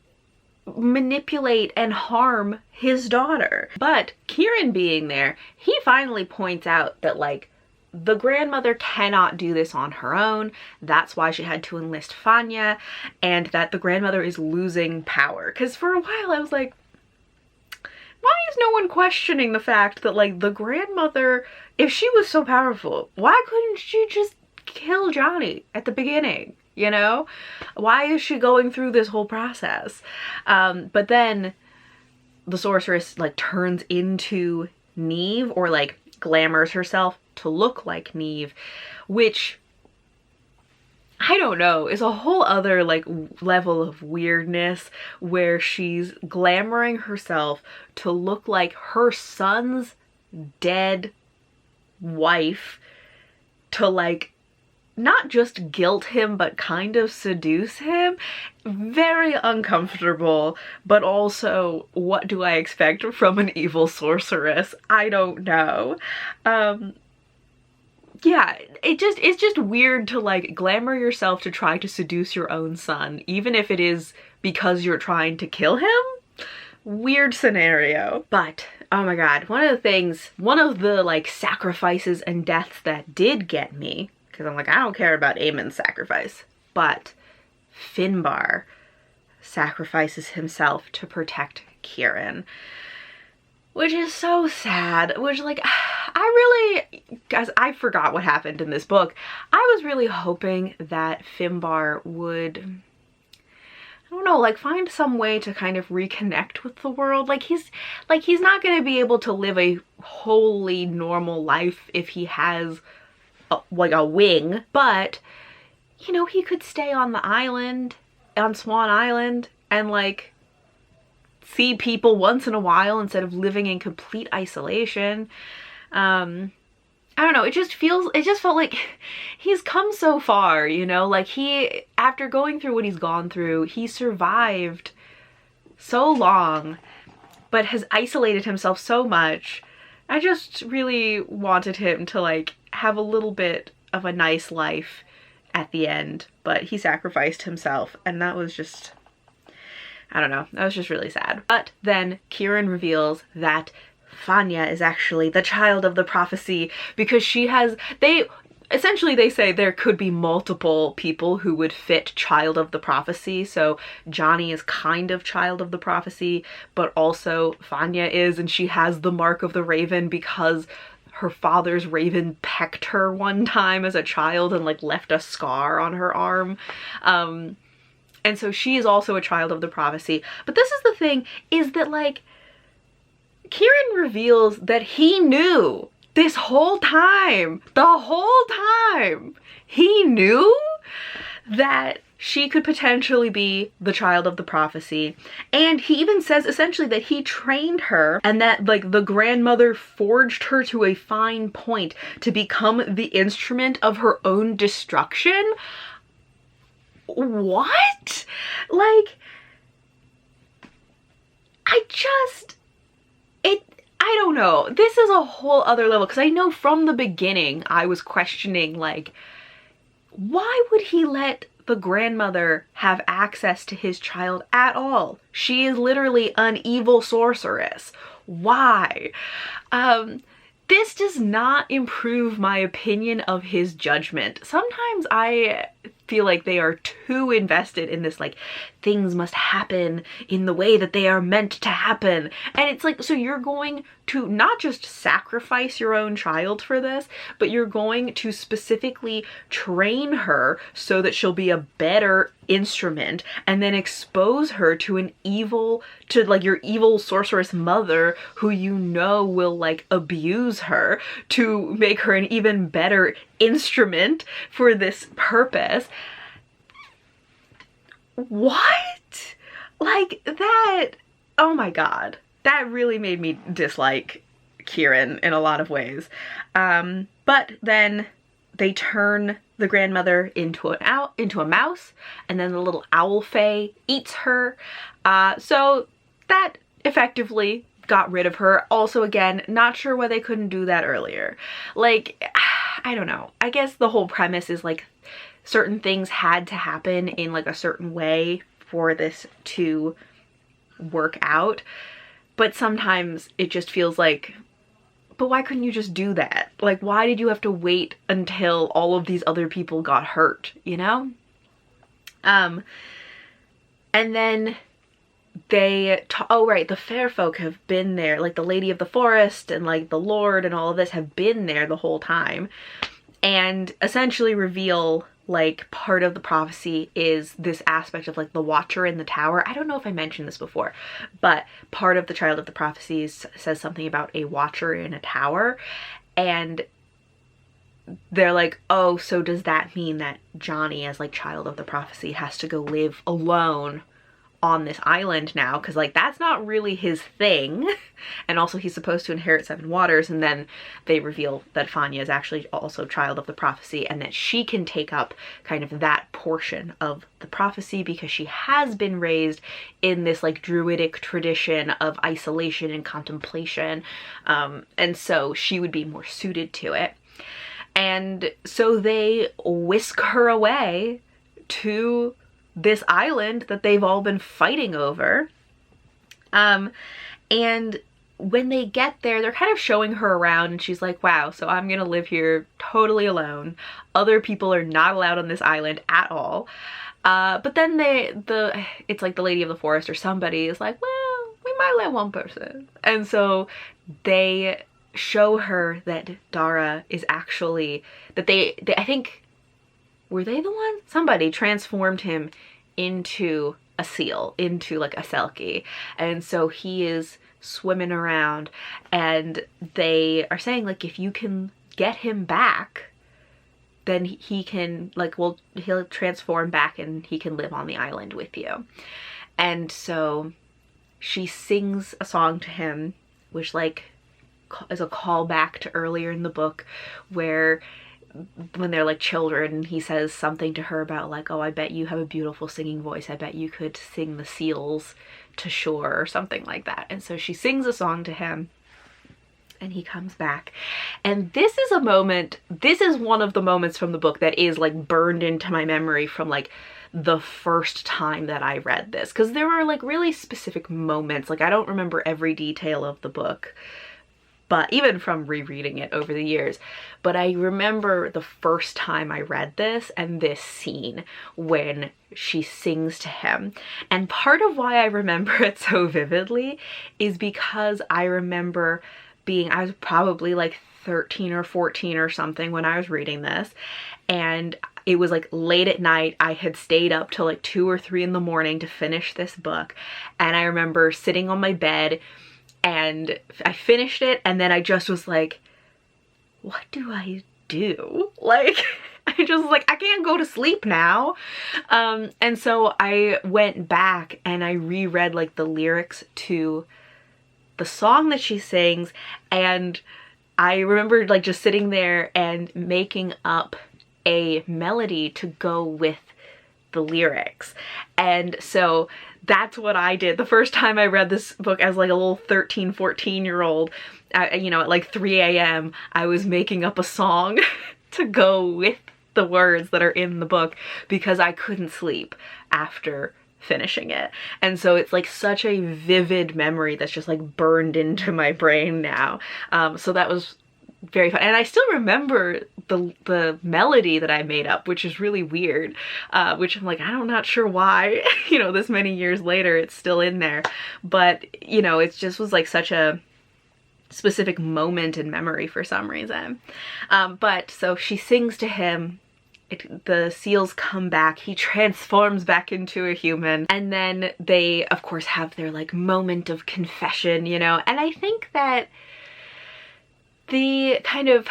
manipulate and harm his daughter? But Kieran being there, he finally points out that, like, the grandmother cannot do this on her own. That's why she had to enlist Fanya, and that the grandmother is losing power. Because for a while I was like, why is no one questioning the fact that, like, the grandmother, if she was so powerful, why couldn't she just kill Johnny at the beginning, you know? Why is she going through this whole process? But then the sorceress, like, turns into Neve, or, like, glamours herself to look like Neve, which, I don't know, is a whole other, like, level of weirdness, where she's glamoring herself to look like her son's dead wife, to, like, not just guilt him, but kind of seduce him. Very uncomfortable, but also, what do I expect from an evil sorceress? I don't know. Yeah, it's just weird to, like, glamour yourself to try to seduce your own son, even if it is because you're trying to kill him. Weird scenario. But, oh my god, one of the, like, sacrifices and deaths that did get me, because I'm like, I don't care about Aemon's sacrifice, but Finbar sacrifices himself to protect Kieran. Which is so sad, which, like, guys, I forgot what happened in this book. I was really hoping that Finbar would, I don't know, like, find some way to kind of reconnect with the world. Like, he's not gonna be able to live a wholly normal life if he has, like, a wing, but, you know, he could stay on the island, on Swan Island, and, like, see people once in a while instead of living in complete isolation. I don't know, it just felt like he's come so far, you know, like, after going through what he's gone through, he survived so long, but has isolated himself so much. I just really wanted him to, like, have a little bit of a nice life at the end, but he sacrificed himself, and that was just, I don't know, that was just really sad. But then Kieran reveals that Fanya is actually the child of the prophecy, because essentially they say there could be multiple people who would fit child of the prophecy. So Johnny is kind of child of the prophecy, but also Fanya is, and she has the mark of the raven because her father's raven pecked her one time as a child and, like, left a scar on her arm. And so she is also a child of the prophecy. But this is the thing, is that like Kieran reveals that he knew this whole time, the whole time, he knew that she could potentially be the child of the prophecy. And he even says essentially that he trained her and that like the grandmother forged her to a fine point to become the instrument of her own destruction. What? Like, I don't know. This is a whole other level, because I know from the beginning I was questioning, like, why would he let the grandmother have access to his child at all? She is literally an evil sorceress. Why? This does not improve my opinion of his judgment. Sometimes I feel like they are too invested in this, like, things must happen in the way that they are meant to happen. And it's like, so you're going to not just sacrifice your own child for this, but you're going to specifically train her so that she'll be a better instrument, and then expose her to an evil, to like your evil sorceress mother who you know will like abuse her to make her an even better instrument for this purpose. What? Like that, oh my god, that really made me dislike Kieran in a lot of ways. But then they turn the grandmother into a mouse, and then the little owl fae eats her. So that effectively got rid of her. Also, again, not sure why they couldn't do that earlier. Like, I don't know. I guess the whole premise is like certain things had to happen in like a certain way for this to work out. But sometimes it just feels like, but why couldn't you just do that? Like, why did you have to wait until all of these other people got hurt, you know? And then oh right, the fair folk have been there, like the Lady of the Forest and like the Lord and all of this have been there the whole time, and essentially reveal like part of the prophecy is this aspect of like the watcher in the tower. I don't know if I mentioned this before, but part of the child of the prophecies says something about a watcher in a tower, and they're like, oh, so does that mean that Johnny as like child of the prophecy has to go live alone on this island now, because like that's not really his thing, and also he's supposed to inherit 7 waters. And then they reveal that Fanya is actually also child of the prophecy, and that she can take up kind of that portion of the prophecy because she has been raised in this like druidic tradition of isolation and contemplation, and so she would be more suited to it. And so they whisk her away to this island that they've all been fighting over. And when they get there, they're kind of showing her around, and she's like, wow, so I'm gonna live here totally alone. Other people are not allowed on this island at all. But then it's like the Lady of the Forest or somebody is like, well, we might let one person. And so they show her that Dara is actually, that they I think, were they the one? Somebody transformed him into a seal, into like a selkie. And so he is swimming around, and they are saying like, if you can get him back, then he can like, well, he'll transform back and he can live on the island with you. And so she sings a song to him, which like is a callback to earlier in the book where when they're like children, he says something to her about like, oh, I bet you have a beautiful singing voice. I bet you could sing the seals to shore or something like that. And so she sings a song to him, and he comes back. And this is a moment, this is one of the moments from the book that is like burned into my memory from like the first time that I read this, because there were like really specific moments. Like I don't remember every detail of the book, but even from rereading it over the years. But I remember the first time I read this and this scene when she sings to him. And part of why I remember it so vividly is because I remember I was probably like 13 or 14 or something when I was reading this. And It was like late at night. I had stayed up till like 2 or 3 in the morning to finish this book. And I remember sitting on my bed and I finished it, and then I just was like, what do I do? Like, I just was like, I can't go to sleep now. And so I went back and I reread like the lyrics to the song that she sings, and I remember like just sitting there and making up a melody to go with the lyrics. And so that's what I did the first time I read this book as like a little 13, 14-year-old. You know, at like 3 a.m. I was making up a song to go with the words that are in the book because I couldn't sleep after finishing it. And so it's like such a vivid memory that's just like burned into my brain now. So that was very fun. And I still remember the melody that I made up, which is really weird, which I'm like, I'm not sure why, you know, this many years later, it's still in there. But, you know, it just was like such a specific moment in memory for some reason. But so she sings to him. The seals come back, he transforms back into a human, and then they of course have their like moment of confession, you know. And I think that the kind of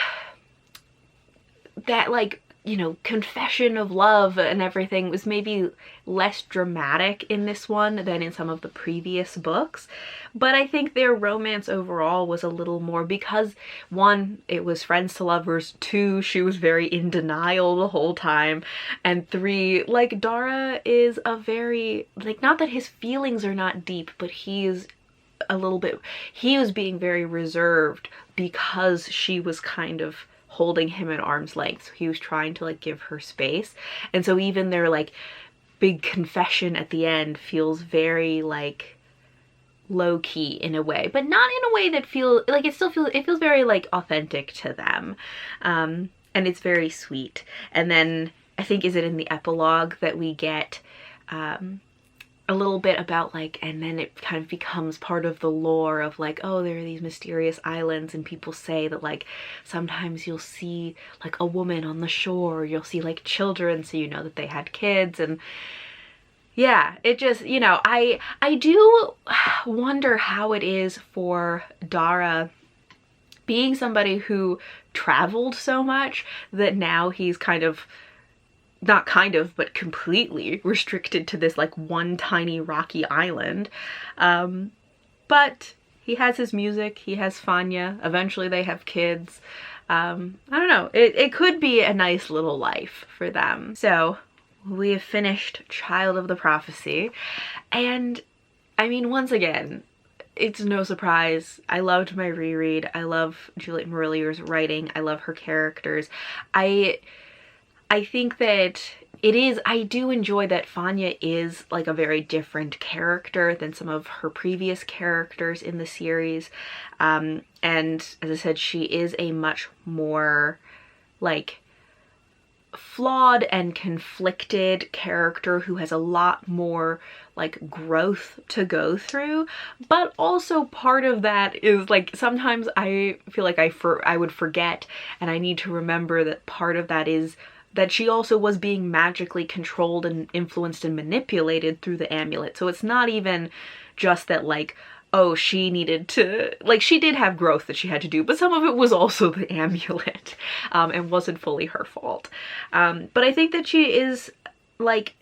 that like, you know, confession of love and everything was maybe less dramatic in this one than in some of the previous books. But I think their romance overall was a little more because, one, it was friends to lovers, two, she was very in denial the whole time, and three, like, Dara is a very, like, not that his feelings are not deep, but he is a little bit, he was being very reserved because she was kind of holding him at arm's length. So he was trying to like give her space. And so even their like big confession at the end feels very like low key in a way, but not in a way that feels like it feels very like authentic to them. And it's very sweet. And then I think, is it in the epilogue that we get a little bit about like, and then it kind of becomes part of the lore of like, oh, there are these mysterious islands, and people say that like sometimes you'll see like a woman on the shore, you'll see like children, so you know that they had kids. And yeah, it just, you know, I do wonder how it is for Dara being somebody who traveled so much that now he's kind of, not kind of, but completely restricted to this like one tiny rocky island. But he has his music, he has Fanya, eventually they have kids. I don't know, it could be a nice little life for them. So we have finished Child of the Prophecy, and I mean, once again, it's no surprise, I loved my reread. I love Juliet Marillier's writing, I love her characters. I think that I do enjoy that Fanya is like a very different character than some of her previous characters in the series. And as I said, she is a much more like flawed and conflicted character who has a lot more like growth to go through. But also part of that is like, sometimes I feel like I would forget, and I need to remember that part of that is that she also was being magically controlled and influenced and manipulated through the amulet. So it's not even just that like, oh, she needed to, like, she did have growth that she had to do, but some of it was also the amulet, and wasn't fully her fault. But I think that she is like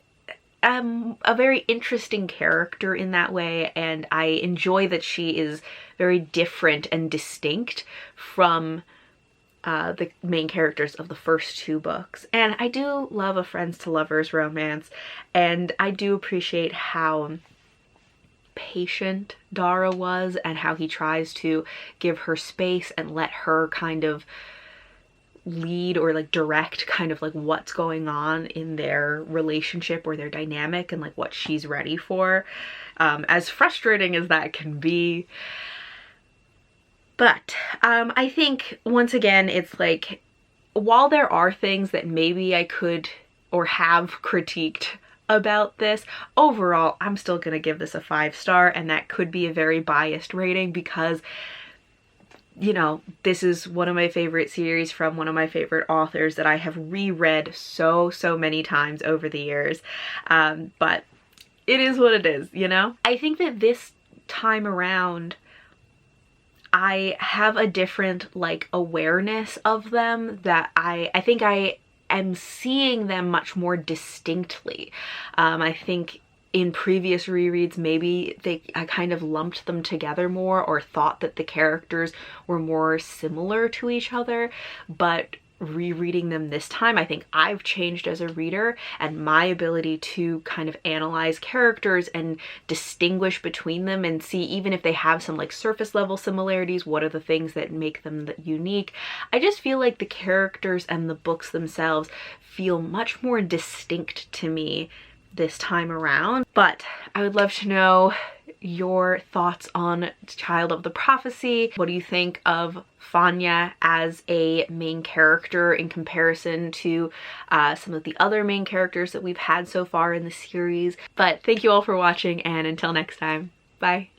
a very interesting character in that way, and I enjoy that she is very different and distinct from the main characters of the first two books. And I do love a friends to lovers romance, and I do appreciate how patient Dara was and how he tries to give her space and let her kind of lead or like direct kind of like what's going on in their relationship or their dynamic and like what she's ready for, as frustrating as that can be. But I think, once again, it's like, while there are things that maybe I could or have critiqued about this, overall, I'm still going to give this a 5-star, and that could be a very biased rating because you know, this is one of my favorite series from one of my favorite authors that I have reread so many times over the years. But it is what it is, you know? I think that this time around, I have a different like awareness of them, that I think I am seeing them much more distinctly. I think in previous rereads, maybe I kind of lumped them together more, or thought that the characters were more similar to each other, but rereading them this time, I think I've changed as a reader, and my ability to kind of analyze characters and distinguish between them and see, even if they have some like surface level similarities, what are the things that make them unique. I just feel like the characters and the books themselves feel much more distinct to me this time around. But I would love to know your thoughts on Child of the Prophecy. What do you think of Fanya as a main character in comparison to some of the other main characters that we've had so far in the series? But thank you all for watching, and until next time, bye.